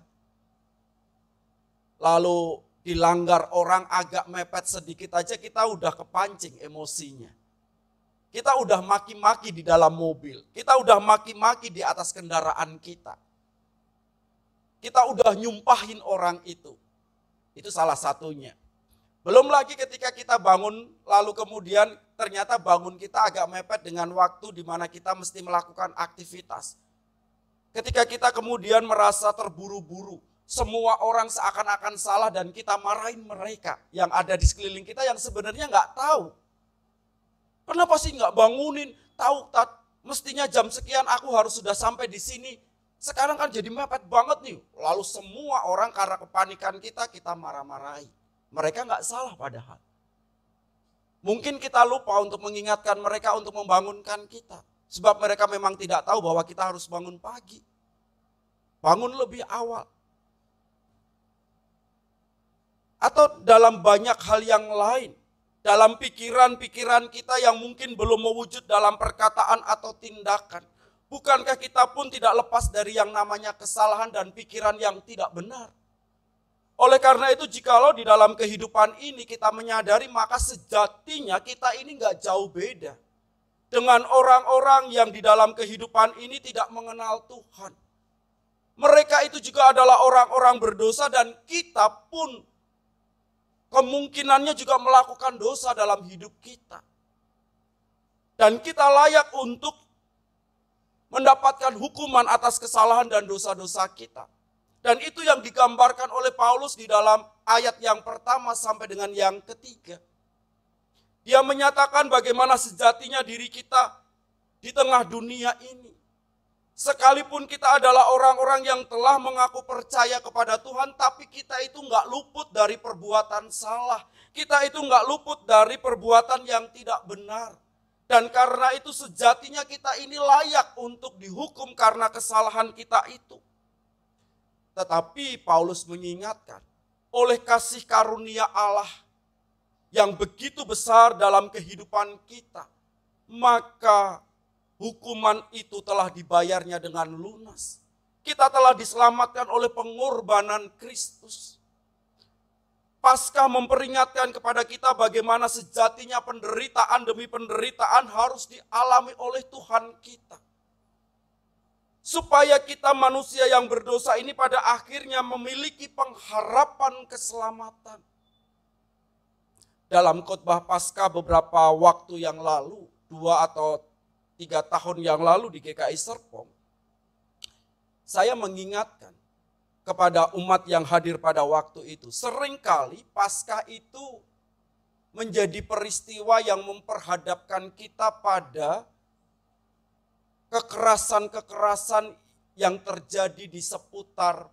lalu dilanggar orang agak mepet sedikit aja, kita udah kepancing emosinya. Kita udah maki-maki di dalam mobil. Kita udah maki-maki di atas kendaraan kita. Kita udah nyumpahin orang itu. Itu salah satunya. Belum lagi ketika kita bangun, lalu kemudian ternyata bangun kita agak mepet dengan waktu di mana kita mesti melakukan aktivitas. Ketika kita kemudian merasa terburu-buru, semua orang seakan-akan salah dan kita marahin mereka yang ada di sekeliling kita yang sebenarnya nggak tahu. Kenapa sih nggak bangunin? Tahu mestinya jam sekian aku harus sudah sampai di sini. Sekarang kan jadi mepet banget nih. Lalu semua orang karena kepanikan kita marah-marahi. Mereka nggak salah padahal. Mungkin kita lupa untuk mengingatkan mereka untuk membangunkan kita. Sebab mereka memang tidak tahu bahwa kita harus bangun pagi. Bangun lebih awal. Atau dalam banyak hal yang lain. Dalam pikiran-pikiran kita yang mungkin belum mewujud dalam perkataan atau tindakan. Bukankah kita pun tidak lepas dari yang namanya kesalahan dan pikiran yang tidak benar? Oleh karena itu jikalau di dalam kehidupan ini kita menyadari, maka sejatinya kita ini nggak jauh beda dengan orang-orang yang di dalam kehidupan ini tidak mengenal Tuhan. Mereka itu juga adalah orang-orang berdosa dan kita pun kemungkinannya juga melakukan dosa dalam hidup kita. Dan kita layak untuk mendapatkan hukuman atas kesalahan dan dosa-dosa kita. Dan itu yang digambarkan oleh Paulus di dalam ayat yang pertama sampai dengan yang ketiga. Dia menyatakan bagaimana sejatinya diri kita di tengah dunia ini. Sekalipun kita adalah orang-orang yang telah mengaku percaya kepada Tuhan, tapi kita itu nggak luput dari perbuatan salah. Kita itu nggak luput dari perbuatan yang tidak benar. Dan karena itu sejatinya kita ini layak untuk dihukum karena kesalahan kita itu. Tetapi Paulus mengingatkan, oleh kasih karunia Allah yang begitu besar dalam kehidupan kita, maka hukuman itu telah dibayarnya dengan lunas. Kita telah diselamatkan oleh pengorbanan Kristus. Paskah memperingatkan kepada kita bagaimana sejatinya penderitaan demi penderitaan harus dialami oleh Tuhan kita. Supaya kita manusia yang berdosa ini pada akhirnya memiliki pengharapan keselamatan. Dalam khotbah Paskah beberapa waktu yang lalu, 2 atau 3 tahun yang lalu di GKI Serpong, saya mengingatkan kepada umat yang hadir pada waktu itu, seringkali Paskah itu menjadi peristiwa yang memperhadapkan kita pada kekerasan-kekerasan yang terjadi di seputar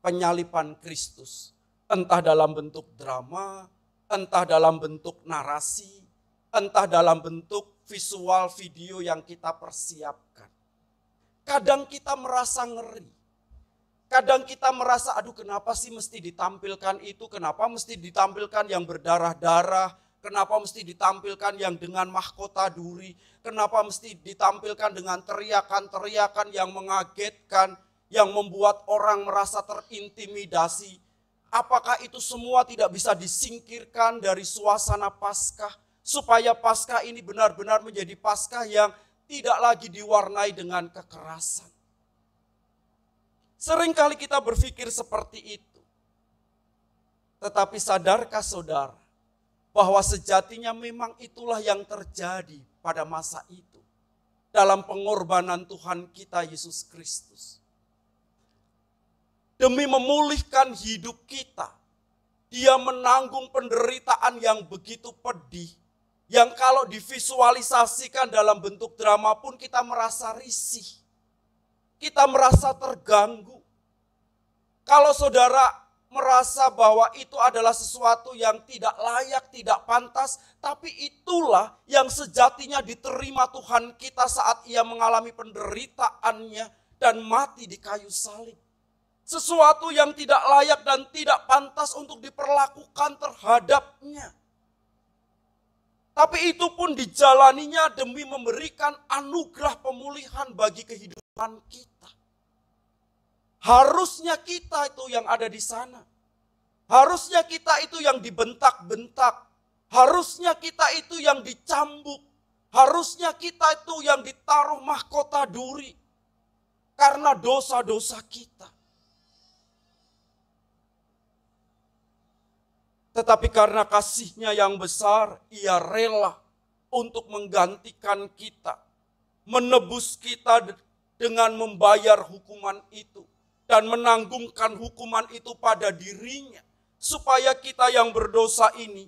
penyaliban Kristus. Entah dalam bentuk drama, entah dalam bentuk narasi, entah dalam bentuk visual video yang kita persiapkan. Kadang kita merasa ngeri. Kadang kita merasa, aduh kenapa sih mesti ditampilkan itu, kenapa mesti ditampilkan yang berdarah-darah, kenapa mesti ditampilkan yang dengan mahkota duri, kenapa mesti ditampilkan dengan teriakan-teriakan yang mengagetkan, yang membuat orang merasa terintimidasi. Apakah itu semua tidak bisa disingkirkan dari suasana Paskah, supaya Paskah ini benar-benar menjadi Paskah yang tidak lagi diwarnai dengan kekerasan. Seringkali kita berpikir seperti itu. Tetapi sadarkah saudara, bahwa sejatinya memang itulah yang terjadi pada masa itu. Dalam pengorbanan Tuhan kita Yesus Kristus. Demi memulihkan hidup kita, Dia menanggung penderitaan yang begitu pedih. Yang kalau divisualisasikan dalam bentuk drama pun kita merasa risih. Kita merasa terganggu. Kalau saudara merasa bahwa itu adalah sesuatu yang tidak layak, tidak pantas, tapi itulah yang sejatinya diterima Tuhan kita saat Ia mengalami penderitaannya dan mati di kayu salib. Sesuatu yang tidak layak dan tidak pantas untuk diperlakukan terhadapnya. Tapi itu pun dijalaninya demi memberikan anugerah pemulihan bagi kehidupan kita. Harusnya kita itu yang ada di sana. Harusnya kita itu yang dibentak-bentak. Harusnya kita itu yang dicambuk. Harusnya kita itu yang ditaruh mahkota duri. Karena dosa-dosa kita. Tetapi karena kasih-Nya yang besar, Ia rela untuk menggantikan kita. Menebus kita dengan membayar hukuman itu. Dan menanggungkan hukuman itu pada diri-Nya. Supaya kita yang berdosa ini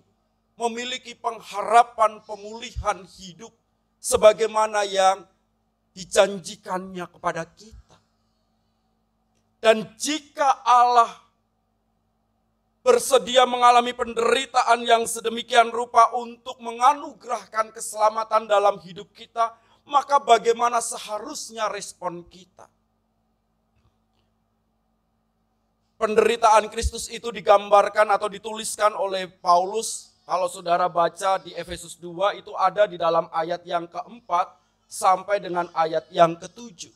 memiliki pengharapan pemulihan hidup. Sebagaimana yang dijanjikannya kepada kita. Dan jika Allah bersedia mengalami penderitaan yang sedemikian rupa untuk menganugerahkan keselamatan dalam hidup kita, maka bagaimana seharusnya respon kita? Penderitaan Kristus itu digambarkan atau dituliskan oleh Paulus. Kalau saudara baca di Efesus 2 itu ada di dalam ayat yang keempat sampai dengan ayat yang ketujuh.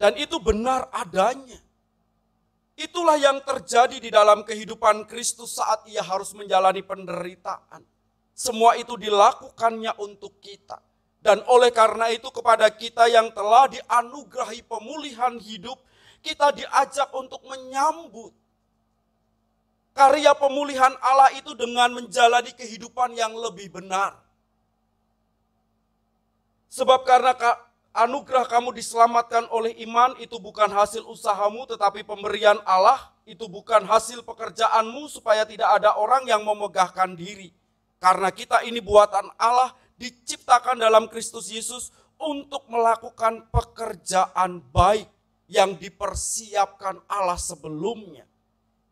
Dan itu benar adanya. Itulah yang terjadi di dalam kehidupan Kristus saat ia harus menjalani penderitaan. Semua itu dilakukannya untuk kita. Dan oleh karena itu kepada kita yang telah dianugerahi pemulihan hidup, kita diajak untuk menyambut karya pemulihan Allah itu dengan menjalani kehidupan yang lebih benar. Sebab karena anugerah kamu diselamatkan oleh iman, itu bukan hasil usahamu tetapi pemberian Allah, itu bukan hasil pekerjaanmu supaya tidak ada orang yang memegahkan diri. Karena kita ini buatan Allah, diciptakan dalam Kristus Yesus untuk melakukan pekerjaan baik yang dipersiapkan Allah sebelumnya.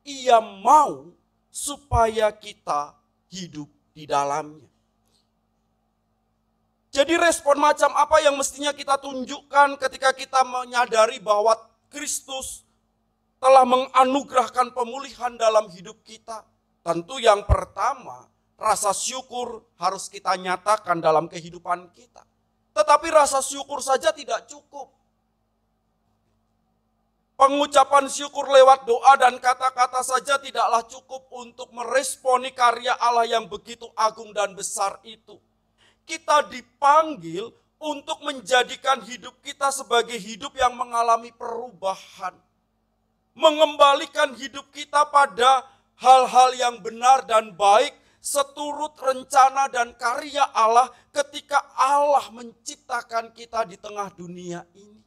Ia mau supaya kita hidup di dalamnya. Jadi respon macam apa yang mestinya kita tunjukkan ketika kita menyadari bahwa Kristus telah menganugerahkan pemulihan dalam hidup kita? Tentu yang pertama, rasa syukur harus kita nyatakan dalam kehidupan kita. Tetapi rasa syukur saja tidak cukup. Pengucapan syukur lewat doa dan kata-kata saja tidaklah cukup untuk meresponi karya Allah yang begitu agung dan besar itu. Kita dipanggil untuk menjadikan hidup kita sebagai hidup yang mengalami perubahan. Mengembalikan hidup kita pada hal-hal yang benar dan baik seturut rencana dan karya Allah ketika Allah menciptakan kita di tengah dunia ini.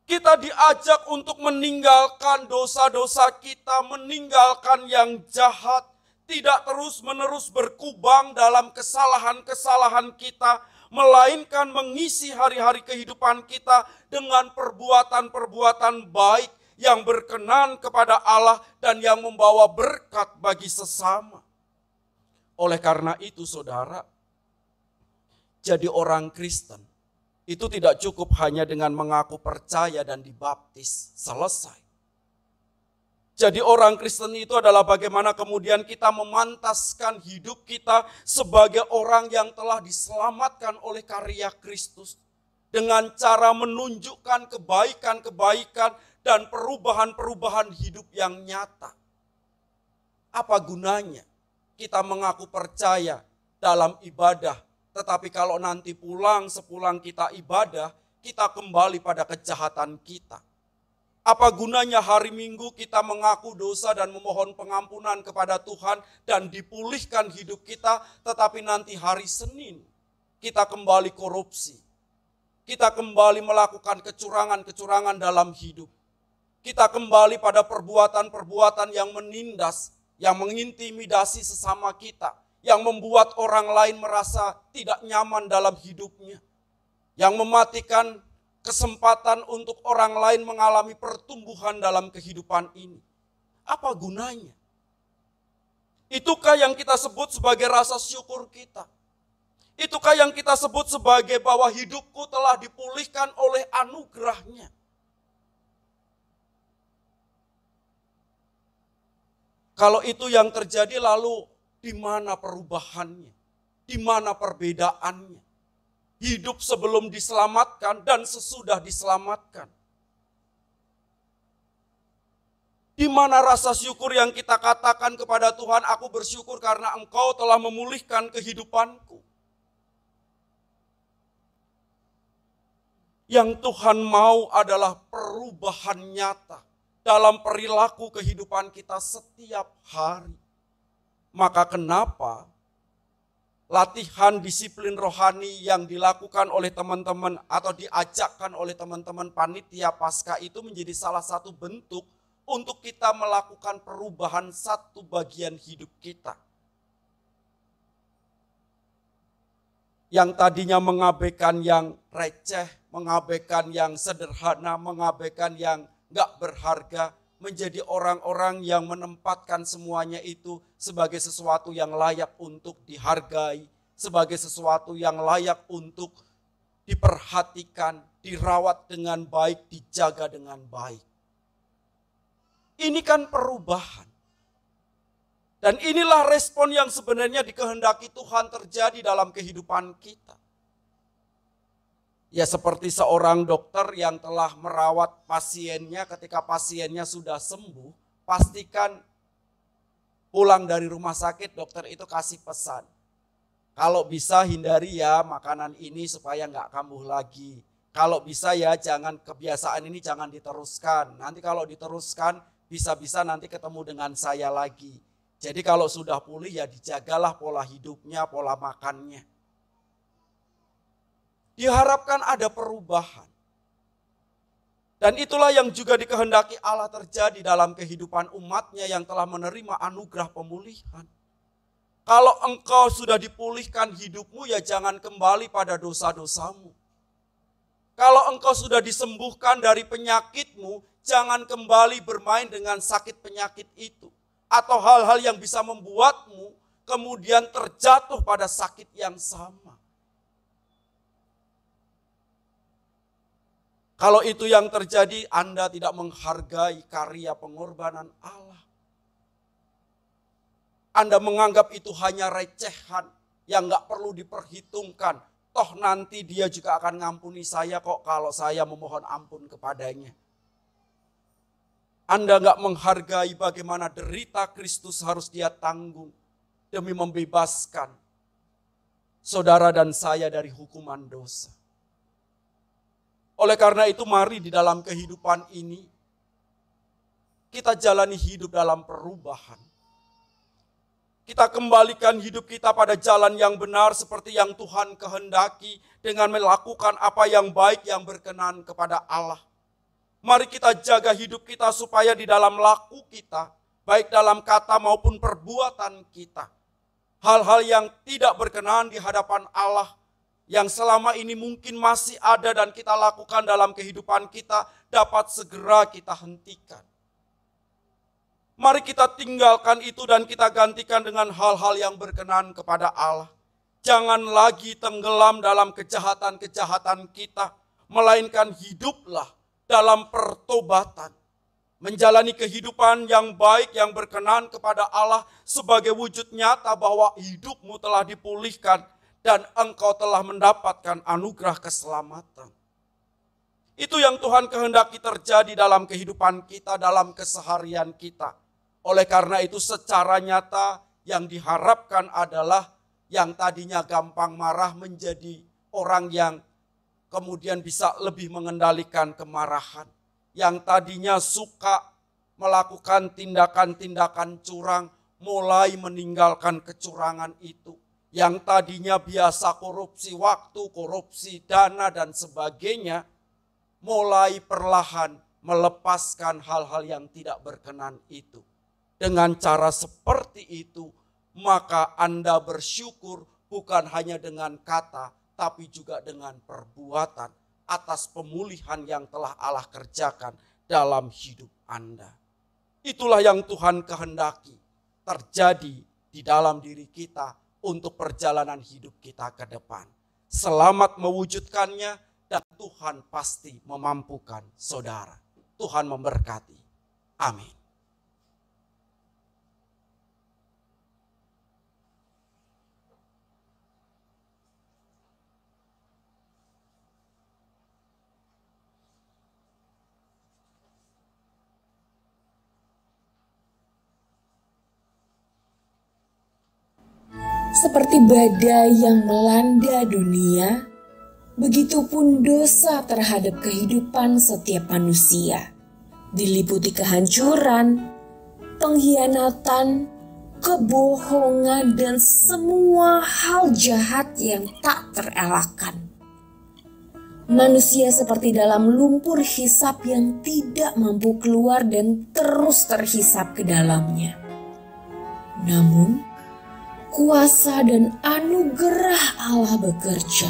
Kita diajak untuk meninggalkan dosa-dosa kita, meninggalkan yang jahat, tidak terus-menerus berkubang dalam kesalahan-kesalahan kita, melainkan mengisi hari-hari kehidupan kita dengan perbuatan-perbuatan baik yang berkenan kepada Allah dan yang membawa berkat bagi sesama. Oleh karena itu, saudara, jadi orang Kristen itu tidak cukup hanya dengan mengaku percaya dan dibaptis, selesai. Jadi orang Kristen itu adalah bagaimana kemudian kita memantaskan hidup kita sebagai orang yang telah diselamatkan oleh karya Kristus. Dengan cara menunjukkan kebaikan-kebaikan dan perubahan-perubahan hidup yang nyata. Apa gunanya kita mengaku percaya dalam ibadah, tetapi kalau nanti sepulang kita ibadah, kita kembali pada kejahatan kita. Apa gunanya hari Minggu kita mengaku dosa dan memohon pengampunan kepada Tuhan dan dipulihkan hidup kita, tetapi nanti hari Senin kita kembali korupsi. Kita kembali melakukan kecurangan-kecurangan dalam hidup. Kita kembali pada perbuatan-perbuatan yang menindas, yang mengintimidasi sesama kita, yang membuat orang lain merasa tidak nyaman dalam hidupnya, yang mematikan kesempatan untuk orang lain mengalami pertumbuhan dalam kehidupan ini. Apa gunanya? Itukah yang kita sebut sebagai rasa syukur kita? Itukah yang kita sebut sebagai bahwa hidupku telah dipulihkan oleh anugerahnya? Kalau itu yang terjadi, lalu di mana perubahannya? Di mana perbedaannya? Hidup sebelum diselamatkan dan sesudah diselamatkan. Di mana rasa syukur yang kita katakan kepada Tuhan, aku bersyukur karena Engkau telah memulihkan kehidupanku. Yang Tuhan mau adalah perubahan nyata dalam perilaku kehidupan kita setiap hari. Maka kenapa latihan disiplin rohani yang dilakukan oleh teman-teman atau diajakkan oleh teman-teman panitia Paskah itu menjadi salah satu bentuk untuk kita melakukan perubahan satu bagian hidup kita. Yang tadinya mengabaikan yang receh, mengabaikan yang sederhana, mengabaikan yang gak berharga, menjadi orang-orang yang menempatkan semuanya itu sebagai sesuatu yang layak untuk dihargai, sebagai sesuatu yang layak untuk diperhatikan, dirawat dengan baik, dijaga dengan baik. Ini kan perubahan. Dan inilah respon yang sebenarnya dikehendaki Tuhan terjadi dalam kehidupan kita. Ya seperti seorang dokter yang telah merawat pasiennya, ketika pasiennya sudah sembuh, pastikan pulang dari rumah sakit dokter itu kasih pesan. Kalau bisa hindari ya makanan ini supaya nggak kambuh lagi. Kalau bisa ya jangan, kebiasaan ini jangan diteruskan. Nanti kalau diteruskan bisa-bisa nanti ketemu dengan saya lagi. Jadi kalau sudah pulih ya dijagalah pola hidupnya, pola makannya. Diharapkan ada perubahan. Dan itulah yang juga dikehendaki Allah terjadi dalam kehidupan umatnya yang telah menerima anugerah pemulihan. Kalau engkau sudah dipulihkan hidupmu ya jangan kembali pada dosa-dosamu. Kalau engkau sudah disembuhkan dari penyakitmu, jangan kembali bermain dengan sakit penyakit itu. Atau hal-hal yang bisa membuatmu kemudian terjatuh pada sakit yang sama. Kalau itu yang terjadi, Anda tidak menghargai karya pengorbanan Allah. Anda menganggap itu hanya recehan yang gak perlu diperhitungkan. Toh nanti dia juga akan ngampuni saya kok kalau saya memohon ampun kepadanya. Anda gak menghargai bagaimana derita Kristus harus dia tanggung demi membebaskan saudara dan saya dari hukuman dosa. Oleh karena itu mari di dalam kehidupan ini kita jalani hidup dalam perubahan. Kita kembalikan hidup kita pada jalan yang benar seperti yang Tuhan kehendaki dengan melakukan apa yang baik yang berkenan kepada Allah. Mari kita jaga hidup kita supaya di dalam laku kita, baik dalam kata maupun perbuatan kita, hal-hal yang tidak berkenan di hadapan Allah, yang selama ini mungkin masih ada dan kita lakukan dalam kehidupan kita, dapat segera kita hentikan. Mari kita tinggalkan itu dan kita gantikan dengan hal-hal yang berkenan kepada Allah. Jangan lagi tenggelam dalam kejahatan-kejahatan kita, melainkan hiduplah dalam pertobatan. Menjalani kehidupan yang baik yang berkenan kepada Allah sebagai wujud nyata bahwa hidupmu telah dipulihkan dan engkau telah mendapatkan anugerah keselamatan. Itu yang Tuhan kehendaki terjadi dalam kehidupan kita, dalam keseharian kita. Oleh karena itu secara nyata yang diharapkan adalah yang tadinya gampang marah menjadi orang yang kemudian bisa lebih mengendalikan kemarahan. Yang tadinya suka melakukan tindakan-tindakan curang, mulai meninggalkan kecurangan itu. Yang tadinya biasa korupsi waktu, korupsi dana dan sebagainya, mulai perlahan melepaskan hal-hal yang tidak berkenan itu. Dengan cara seperti itu, maka Anda bersyukur bukan hanya dengan kata, tapi juga dengan perbuatan atas pemulihan yang telah Allah kerjakan dalam hidup Anda. Itulah yang Tuhan kehendaki terjadi di dalam diri kita untuk perjalanan hidup kita ke depan. Selamat mewujudkannya dan Tuhan pasti memampukan saudara. Tuhan memberkati. Amin. Seperti badai yang melanda dunia, begitupun dosa terhadap kehidupan setiap manusia. Diliputi kehancuran, pengkhianatan, kebohongan, dan semua hal jahat yang tak terelakkan. Manusia seperti dalam lumpur hisap yang tidak mampu keluar dan terus terhisap ke dalamnya. Namun, kuasa dan anugerah Allah bekerja.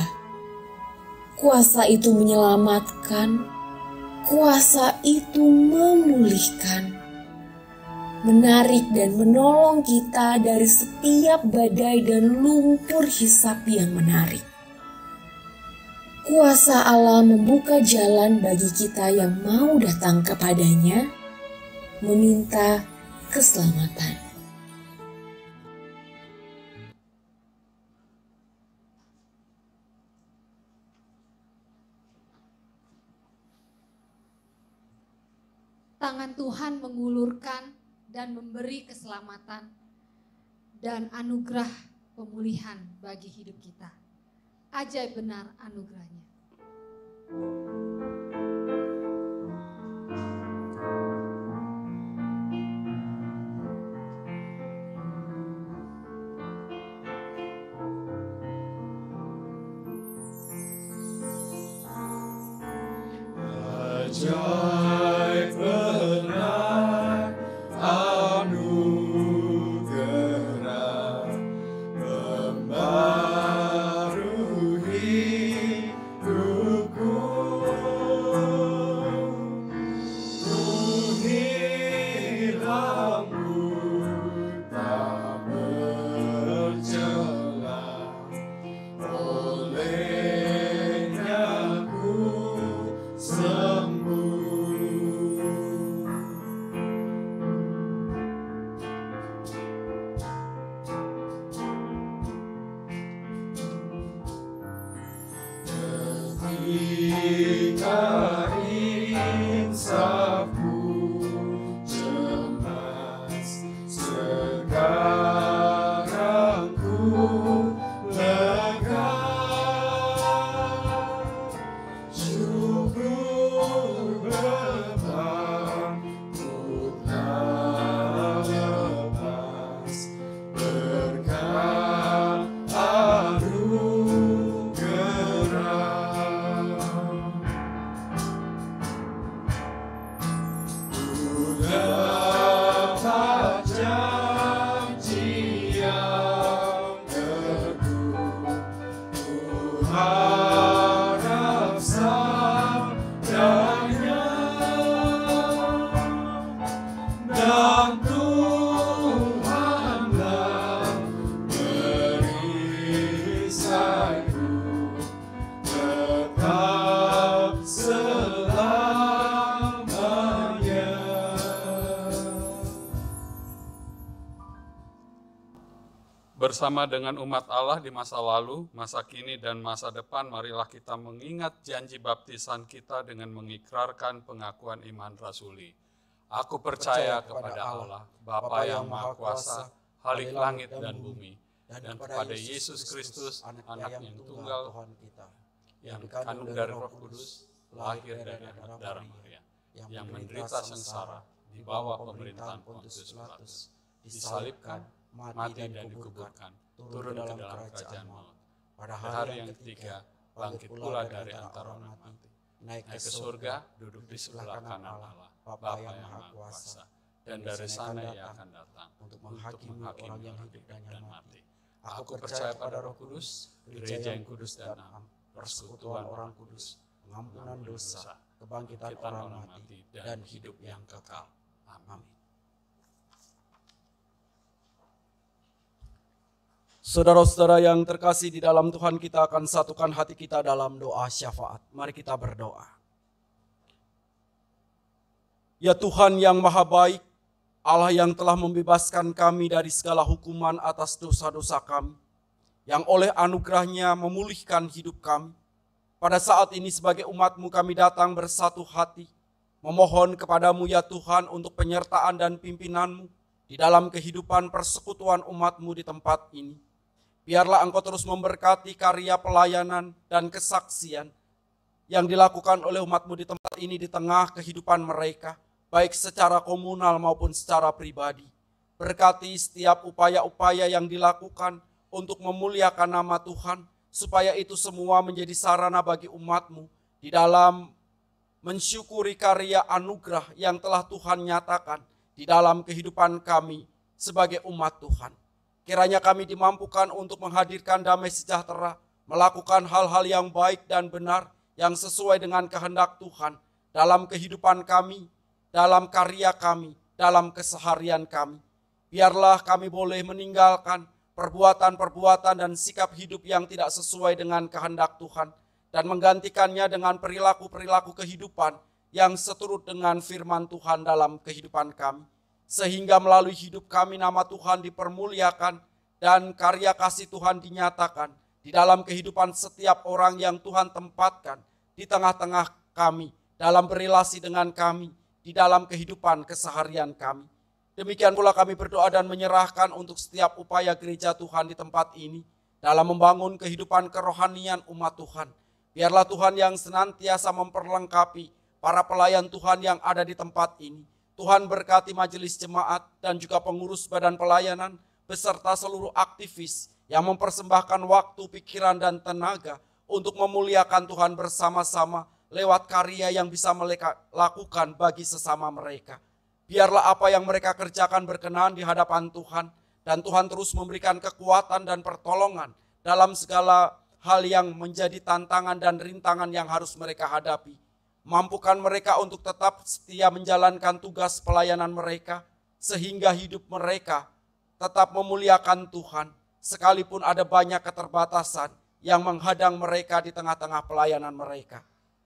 Kuasa itu menyelamatkan, kuasa itu memulihkan, menarik dan menolong kita dari setiap badai dan lumpur hisap yang menarik. Kuasa Allah membuka jalan bagi kita yang mau datang kepadanya, meminta keselamatan. Tuhan mengulurkan dan memberi keselamatan dan anugerah pemulihan bagi hidup kita. Ajaib benar anugerahnya. Ajaib benar anugerah membaru hidupku. Ku hilangku tak bercela, olehnya ku sembuh. Ketika insafku cemas, sekarang ku lega. Syukur bertambah tak lepas, berkat anugerah. Ku dapat janji yang teguh, ku harap sabdanya, dan Tuhanlah perisaiku tetap selamanya. Bersama dengan umat Allah di masa lalu, masa kini, dan masa depan, marilah kita mengingat janji baptisan kita dengan mengikrarkan pengakuan iman rasuli. Aku percaya kepada Allah, Bapa yang Maha Kuasa, Khalik langit dan bumi, dan kepada Yesus Kristus, anak yang tunggal Tuhan kita, yang dikandung dari Roh Kudus, lahir dari anak darah Maria, yang menderita sengsara di bawah pemerintahan Pontius Pilatus, disalibkan, mati dan dikuburkan, turun ke dalam kerajaan maut. Pada hari yang ketiga, bangkit pula dari antara orang mati, naik ke surga, duduk di sebelah kanan Allah, Bapa yang Maha Kuasa, dan dari sana Ia akan datang untuk menghakimi orang yang hidup dan mati. Aku percaya pada Roh Kudus, gereja yang kudus dan am, persekutuan orang kudus, pengampunan dosa, kebangkitan orang mati, dan hidup yang kekal. Amin. Saudara-saudara yang terkasih di dalam Tuhan, kita akan satukan hati kita dalam doa syafaat. Mari kita berdoa. Ya Tuhan yang Maha Baik, Allah yang telah membebaskan kami dari segala hukuman atas dosa-dosa kami, yang oleh anugerahnya memulihkan hidup kami. Pada saat ini sebagai umat-Mu kami datang bersatu hati, memohon kepadamu ya Tuhan untuk penyertaan dan pimpinan-Mu di dalam kehidupan persekutuan umat-Mu di tempat ini. Biarlah Engkau terus memberkati karya pelayanan dan kesaksian yang dilakukan oleh umat-Mu di tempat ini di tengah kehidupan mereka, baik secara komunal maupun secara pribadi. Berkati setiap upaya-upaya yang dilakukan untuk memuliakan nama Tuhan, supaya itu semua menjadi sarana bagi umat-Mu di dalam mensyukuri karya anugerah yang telah Tuhan nyatakan di dalam kehidupan kami sebagai umat Tuhan. Kiranya kami dimampukan untuk menghadirkan damai sejahtera, melakukan hal-hal yang baik dan benar yang sesuai dengan kehendak Tuhan dalam kehidupan kami, dalam karya kami, dalam keseharian kami. Biarlah kami boleh meninggalkan perbuatan-perbuatan dan sikap hidup yang tidak sesuai dengan kehendak Tuhan dan menggantikannya dengan perilaku-perilaku kehidupan yang seturut dengan firman Tuhan dalam kehidupan kami. Sehingga melalui hidup kami nama Tuhan dipermuliakan dan karya kasih Tuhan dinyatakan di dalam kehidupan setiap orang yang Tuhan tempatkan di tengah-tengah kami, dalam berelasi dengan kami, di dalam kehidupan keseharian kami. Demikian pula kami berdoa dan menyerahkan untuk setiap upaya gereja Tuhan di tempat ini dalam membangun kehidupan kerohanian umat Tuhan. Biarlah Tuhan yang senantiasa memperlengkapi para pelayan Tuhan yang ada di tempat ini. Tuhan berkati majelis jemaat dan juga pengurus badan pelayanan beserta seluruh aktivis yang mempersembahkan waktu, pikiran, dan tenaga untuk memuliakan Tuhan bersama-sama lewat karya yang bisa mereka lakukan bagi sesama mereka. Biarlah apa yang mereka kerjakan berkenan di hadapan Tuhan, dan Tuhan terus memberikan kekuatan dan pertolongan dalam segala hal yang menjadi tantangan dan rintangan yang harus mereka hadapi. Mampukan mereka untuk tetap setia menjalankan tugas pelayanan mereka, sehingga hidup mereka tetap memuliakan Tuhan, sekalipun ada banyak keterbatasan yang menghadang mereka di tengah-tengah pelayanan mereka.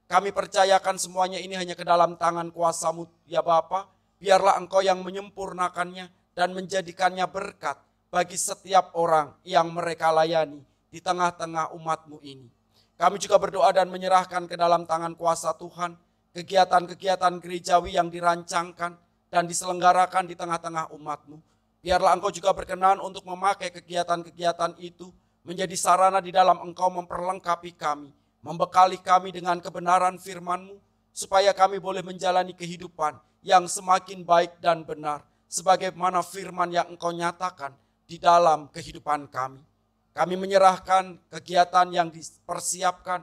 Kami percayakan semuanya ini hanya ke dalam tangan kuasa-Mu, ya Bapa. Biarlah Engkau yang menyempurnakannya dan menjadikannya berkat bagi setiap orang yang mereka layani di tengah-tengah umat-Mu ini. Kami juga berdoa dan menyerahkan ke dalam tangan kuasa Tuhan kegiatan-kegiatan gerejawi yang dirancangkan dan diselenggarakan di tengah-tengah umat-Mu. Biarlah Engkau juga berkenan untuk memakai kegiatan-kegiatan itu menjadi sarana di dalam Engkau memperlengkapi kami, membekali kami dengan kebenaran firman-Mu, supaya kami boleh menjalani kehidupan yang semakin baik dan benar, sebagaimana firman yang Engkau nyatakan di dalam kehidupan kami. Kami menyerahkan kegiatan yang dipersiapkan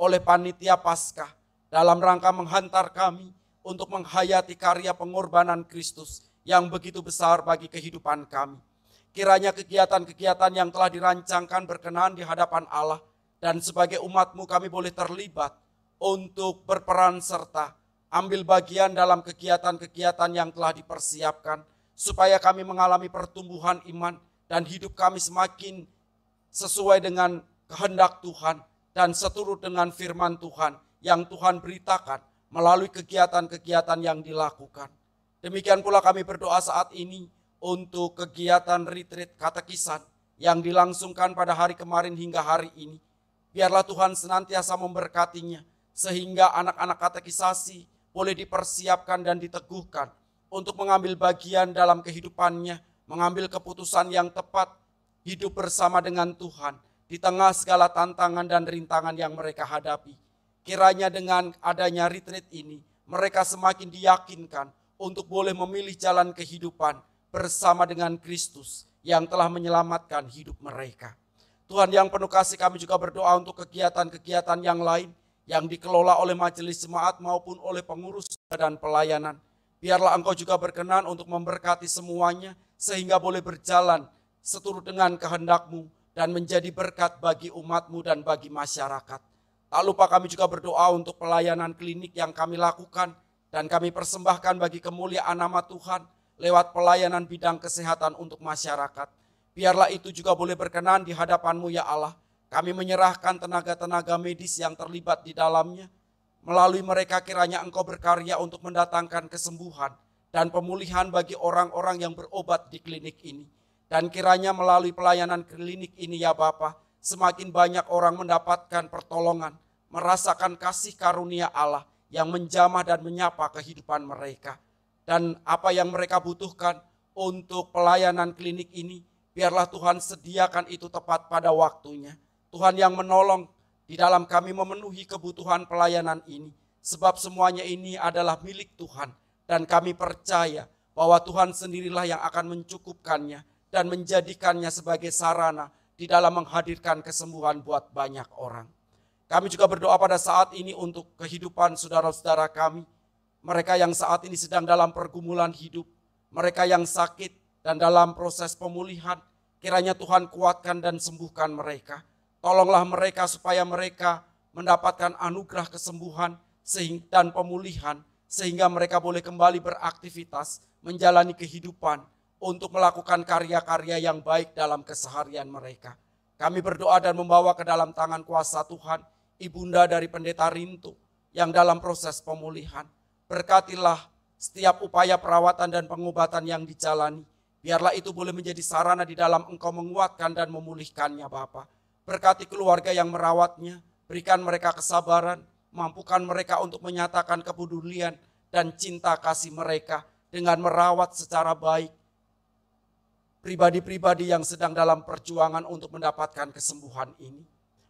oleh Panitia Paskah dalam rangka menghantar kami untuk menghayati karya pengorbanan Kristus yang begitu besar bagi kehidupan kami. Kiranya kegiatan-kegiatan yang telah dirancangkan berkenan di hadapan Allah, dan sebagai umat-Mu kami boleh terlibat untuk berperan serta ambil bagian dalam kegiatan-kegiatan yang telah dipersiapkan, supaya kami mengalami pertumbuhan iman dan hidup kami semakin sesuai dengan kehendak Tuhan dan seturut dengan firman Tuhan yang Tuhan beritakan melalui kegiatan-kegiatan yang dilakukan. Demikian pula kami berdoa saat ini untuk kegiatan retreat katekisan yang dilangsungkan pada hari kemarin hingga hari ini. Biarlah Tuhan senantiasa memberkatinya, sehingga anak-anak katekisasi boleh dipersiapkan dan diteguhkan untuk mengambil bagian dalam kehidupannya, mengambil keputusan yang tepat, hidup bersama dengan Tuhan di tengah segala tantangan dan rintangan yang mereka hadapi. Kiranya dengan adanya retreat ini, mereka semakin diyakinkan untuk boleh memilih jalan kehidupan bersama dengan Kristus yang telah menyelamatkan hidup mereka. Tuhan yang penuh kasih, kami juga berdoa untuk kegiatan-kegiatan yang lain yang dikelola oleh majelis jemaat maupun oleh pengurus dan pelayanan. Biarlah Engkau juga berkenan untuk memberkati semuanya, sehingga boleh berjalan seturut dengan kehendak-Mu dan menjadi berkat bagi umat-Mu dan bagi masyarakat. Tak lupa kami juga berdoa untuk pelayanan klinik yang kami lakukan dan kami persembahkan bagi kemuliaan nama Tuhan lewat pelayanan bidang kesehatan untuk masyarakat. Biarlah itu juga boleh berkenan di hadapan-Mu, ya Allah. Kami menyerahkan tenaga-tenaga medis yang terlibat di dalamnya. Melalui mereka kiranya Engkau berkarya untuk mendatangkan kesembuhan dan pemulihan bagi orang-orang yang berobat di klinik ini. Dan kiranya melalui pelayanan klinik ini, ya Bapa, semakin banyak orang mendapatkan pertolongan, merasakan kasih karunia Allah yang menjamah dan menyapa kehidupan mereka. Dan apa yang mereka butuhkan untuk pelayanan klinik ini, biarlah Tuhan sediakan itu tepat pada waktunya. Tuhan yang menolong di dalam kami memenuhi kebutuhan pelayanan ini, sebab semuanya ini adalah milik Tuhan, dan kami percaya bahwa Tuhan sendirilah yang akan mencukupkannya dan menjadikannya sebagai sarana di dalam menghadirkan kesembuhan buat banyak orang. Kami juga berdoa pada saat ini untuk kehidupan saudara-saudara kami, mereka yang saat ini sedang dalam pergumulan hidup, mereka yang sakit dan dalam proses pemulihan. Kiranya Tuhan kuatkan dan sembuhkan mereka. Tolonglah mereka supaya mereka mendapatkan anugerah kesembuhan dan pemulihan, sehingga mereka boleh kembali beraktivitas, menjalani kehidupan untuk melakukan karya-karya yang baik dalam keseharian mereka. Kami berdoa dan membawa ke dalam tangan kuasa Tuhan Ibunda dari Pendeta Rinto yang dalam proses pemulihan. Berkatilah setiap upaya perawatan dan pengobatan yang dijalani. Biarlah itu boleh menjadi sarana di dalam Engkau menguatkan dan memulihkannya, Bapa. Berkati keluarga yang merawatnya, berikan mereka kesabaran, mampukan mereka untuk menyatakan kepedulian dan cinta kasih mereka dengan merawat secara baik pribadi-pribadi yang sedang dalam perjuangan untuk mendapatkan kesembuhan ini.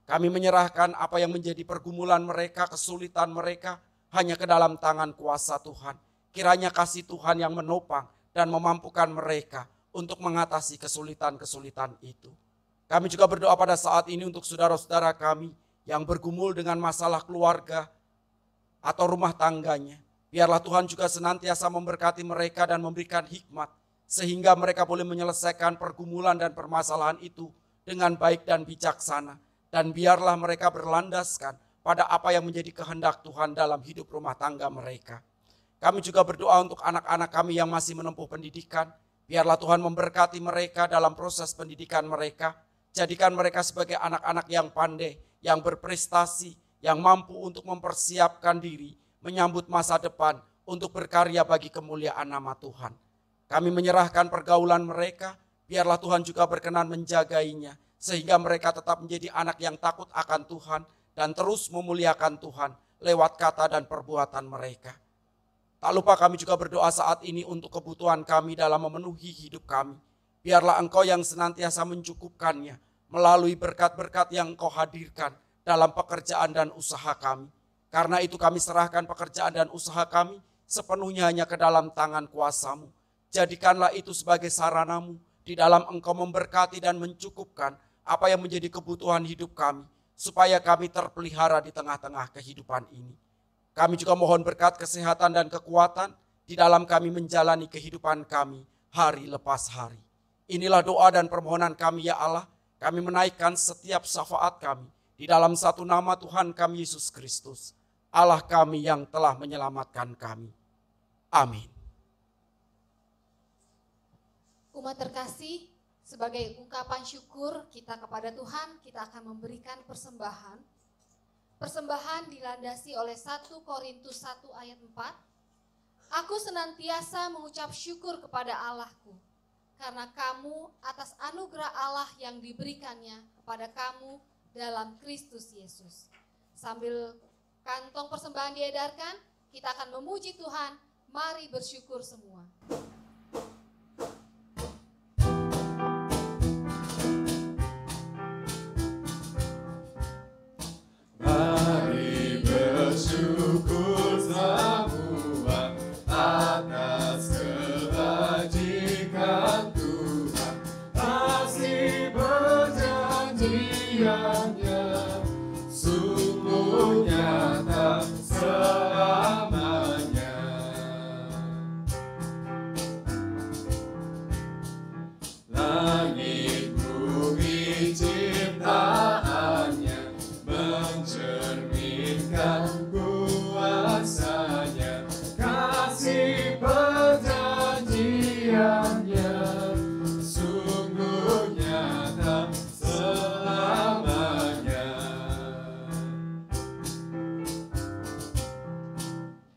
Kami menyerahkan apa yang menjadi pergumulan mereka, kesulitan mereka hanya ke dalam tangan kuasa Tuhan. Kiranya kasih Tuhan yang menopang dan memampukan mereka untuk mengatasi kesulitan-kesulitan itu. Kami juga berdoa pada saat ini untuk saudara-saudara kami yang bergumul dengan masalah keluarga atau rumah tangganya. Biarlah Tuhan juga senantiasa memberkati mereka dan memberikan hikmat sehingga mereka boleh menyelesaikan pergumulan dan permasalahan itu dengan baik dan bijaksana. Dan biarlah mereka berlandaskan pada apa yang menjadi kehendak Tuhan dalam hidup rumah tangga mereka. Kami juga berdoa untuk anak-anak kami yang masih menempuh pendidikan. Biarlah Tuhan memberkati mereka dalam proses pendidikan mereka. Jadikan mereka sebagai anak-anak yang pandai, yang berprestasi, yang mampu untuk mempersiapkan diri, menyambut masa depan untuk berkarya bagi kemuliaan nama Tuhan. Kami menyerahkan pergaulan mereka, biarlah Tuhan juga berkenan menjagainya, sehingga mereka tetap menjadi anak yang takut akan Tuhan dan terus memuliakan Tuhan lewat kata dan perbuatan mereka. Tak lupa kami juga berdoa saat ini untuk kebutuhan kami dalam memenuhi hidup kami. Biarlah Engkau yang senantiasa mencukupkannya melalui berkat-berkat yang Engkau hadirkan dalam pekerjaan dan usaha kami. Karena itu kami serahkan pekerjaan dan usaha kami sepenuhnya hanya ke dalam tangan kuasa-Mu. Jadikanlah itu sebagai sarana-Mu di dalam Engkau memberkati dan mencukupkan apa yang menjadi kebutuhan hidup kami, supaya kami terpelihara di tengah-tengah kehidupan ini. Kami juga mohon berkat kesehatan dan kekuatan di dalam kami menjalani kehidupan kami hari lepas hari. Inilah doa dan permohonan kami ya Allah, kami menaikkan setiap syafaat kami di dalam satu nama Tuhan kami Yesus Kristus, Allah kami yang telah menyelamatkan kami. Amin. Umat terkasih, sebagai ungkapan syukur kita kepada Tuhan, kita akan memberikan persembahan. Persembahan dilandasi oleh 1 Korintus 1 ayat 4. Aku senantiasa mengucap syukur kepada Allahku, karena kamu atas anugerah Allah yang diberikannya kepada kamu dalam Kristus Yesus. Sambil kantong persembahan diedarkan, kita akan memuji Tuhan. Mari bersyukur semua. Bersyukur semua atas kebajikan Tuhan, kasih perjanjiannya sungguh nyata selamanya. Langit bumi ciptaannya mencerminkan kuasanya, kasih perjanjiannya sungguh nyata selamanya.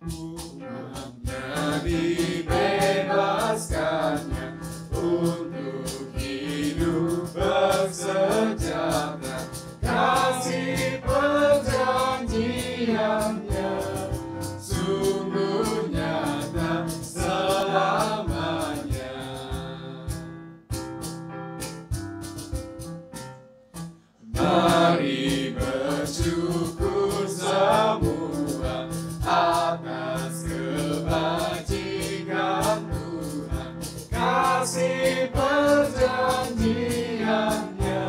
Umatnya dibebaskannya untuk hidup bersejahtera, kasih perjanjiannya sungguh nyata selamanya. Mari bersyukur semua atas kebajikan Tuhan, kasih perjanjiannya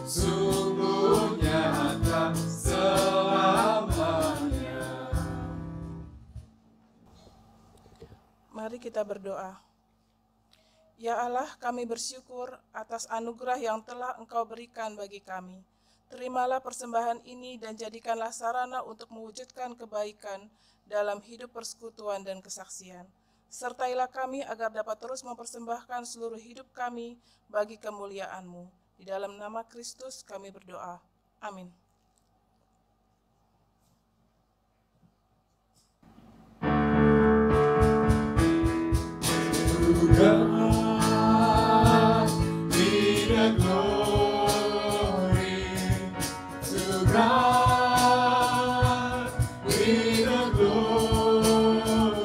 sungguh nyata selamanya. Mari kita berdoa. Ya Allah, kami bersyukur atas anugerah yang telah Engkau berikan bagi kami. Terimalah persembahan ini dan jadikanlah sarana untuk mewujudkan kebaikan dalam hidup persekutuan dan kesaksian. Sertailah kami agar dapat terus mempersembahkan seluruh hidup kami bagi kemuliaan-Mu. Di dalam nama Kristus kami berdoa. Amin. God be the glory, to God be the glory.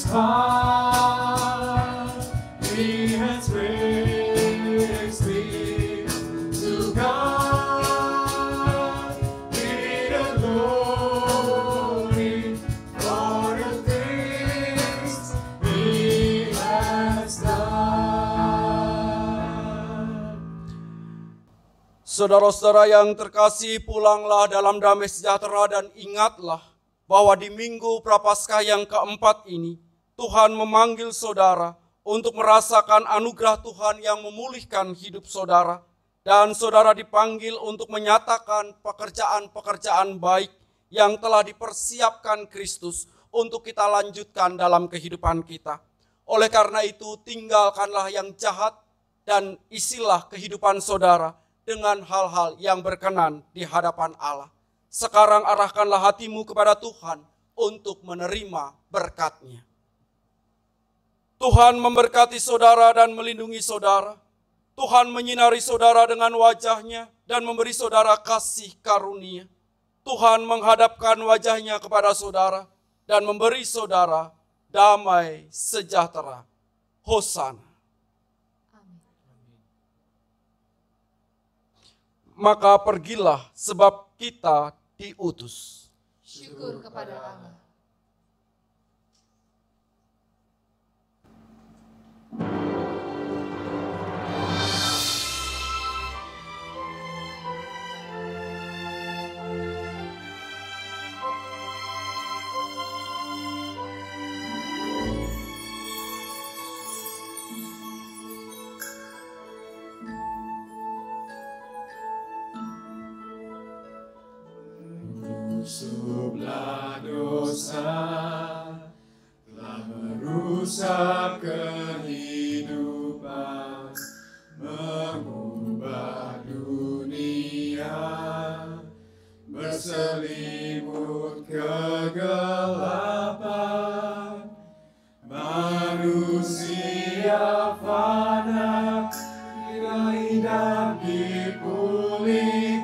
heart, He has raised me to God. Be the glory for the things He has done. Saudara-saudara yang terkasih, pulanglah dalam damai sejahtera dan ingatlah bahwa di Minggu Prapaskah yang keempat ini, Tuhan memanggil saudara untuk merasakan anugerah Tuhan yang memulihkan hidup saudara. Dan saudara dipanggil untuk menyatakan pekerjaan-pekerjaan baik yang telah dipersiapkan Kristus untuk kita lanjutkan dalam kehidupan kita. Oleh karena itu, tinggalkanlah yang jahat dan isilah kehidupan saudara dengan hal-hal yang berkenan di hadapan Allah. Sekarang arahkanlah hatimu kepada Tuhan untuk menerima berkat-Nya. Tuhan memberkati saudara dan melindungi saudara. Tuhan menyinari saudara dengan wajah-Nya dan memberi saudara kasih karunia. Tuhan menghadapkan wajah-Nya kepada saudara dan memberi saudara damai sejahtera. Hosana. Maka pergilah sebab kita diutus. Syukur kepada Allah. Musuhlah dosa telah merusak kehidupan, mengubah dunia, berselimut kegelapan. Manusia fana, diraih dan dipulihkan.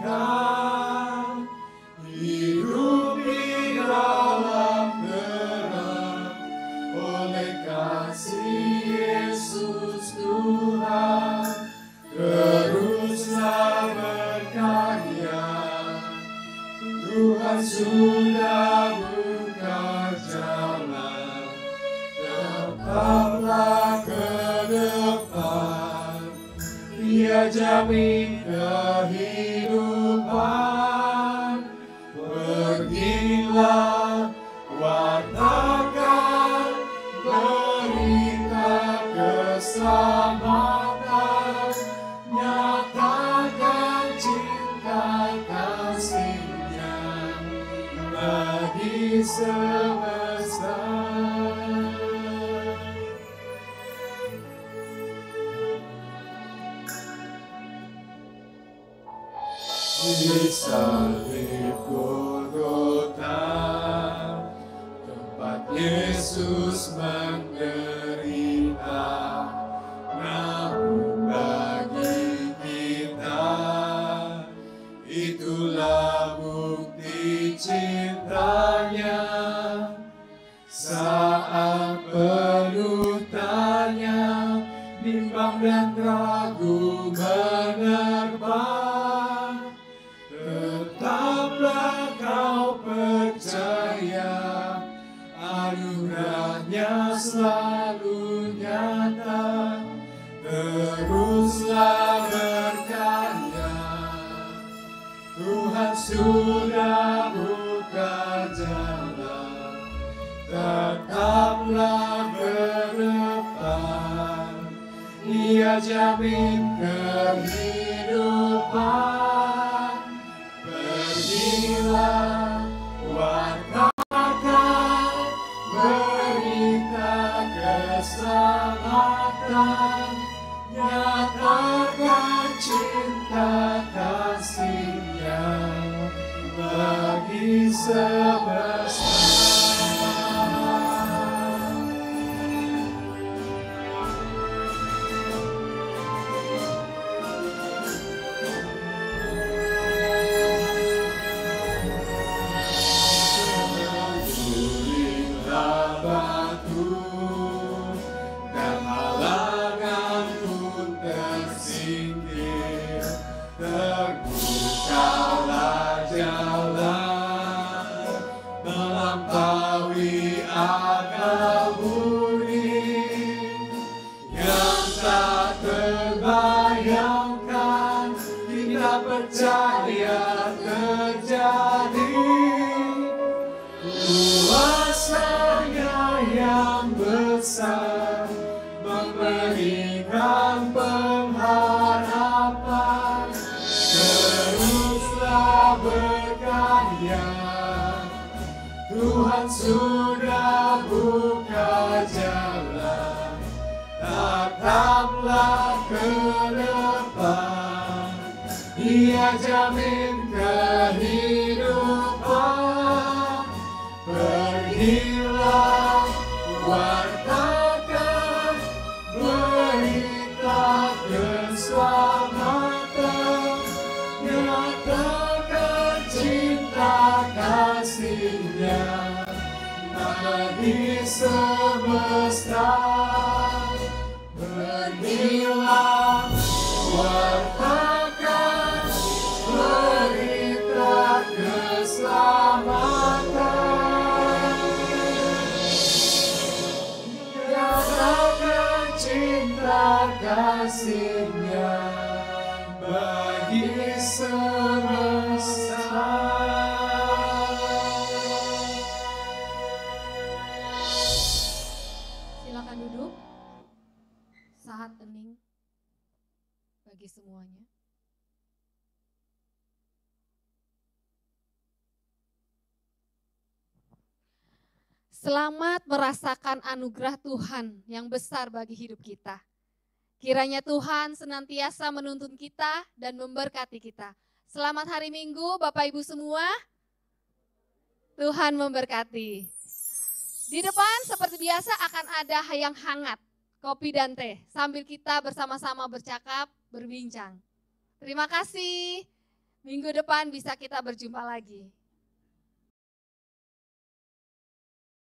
Hidup di dalam terang oleh kasih Yesus Tuhan. Teruslah berkarya, Tuhan sudah buka jalan. Tetaplah ke depan, Dia jamin kehidupan. Pergilah, wartakan berita keselamatan, nyatakan cinta kasih-Nya bagi semesta. Di salib Golgota, tempat Yesus menderita, namun bagi kita itulah bukti cintanya. Saat penuh tanya, bimbang dan ragu menerpa, tetaplah kau percaya, anugerah-Nya selalu nyata. Teruslah berkarya, Tuhan sudah buka jalan. Tetaplah berdepan, Dia jamin kehidupan. Pergilah, wartakan berita keselamatan, nyatakan cinta kasih-Nya bagi semesta. melampaui akal budi yang tak terbayangkan, kita percaya terjadi. Kuasa-Nya yang besar memberikan pengharapan, teruslah berkarya. Tuhan sudah buka jalan, tataplah ke depan. Dia jamin kehidupan. Pergilah, wartakan berita keselamatan, nyatakan cinta kasih-Nya bagi semesta. Pergilah, wartakan berita keselamatan, nyatakan cinta kasih-Nya bagi semesta. Silakan duduk. Saat hening bagi semuanya. Selamat merasakan anugerah Tuhan yang besar bagi hidup kita. Kiranya Tuhan senantiasa menuntun kita dan memberkati kita. Selamat hari Minggu Bapak Ibu semua. Tuhan memberkati. Di depan seperti biasa akan ada yang hangat, kopi dan teh, sambil kita bersama-sama bercakap, berbincang. Terima kasih. Minggu depan bisa kita berjumpa lagi.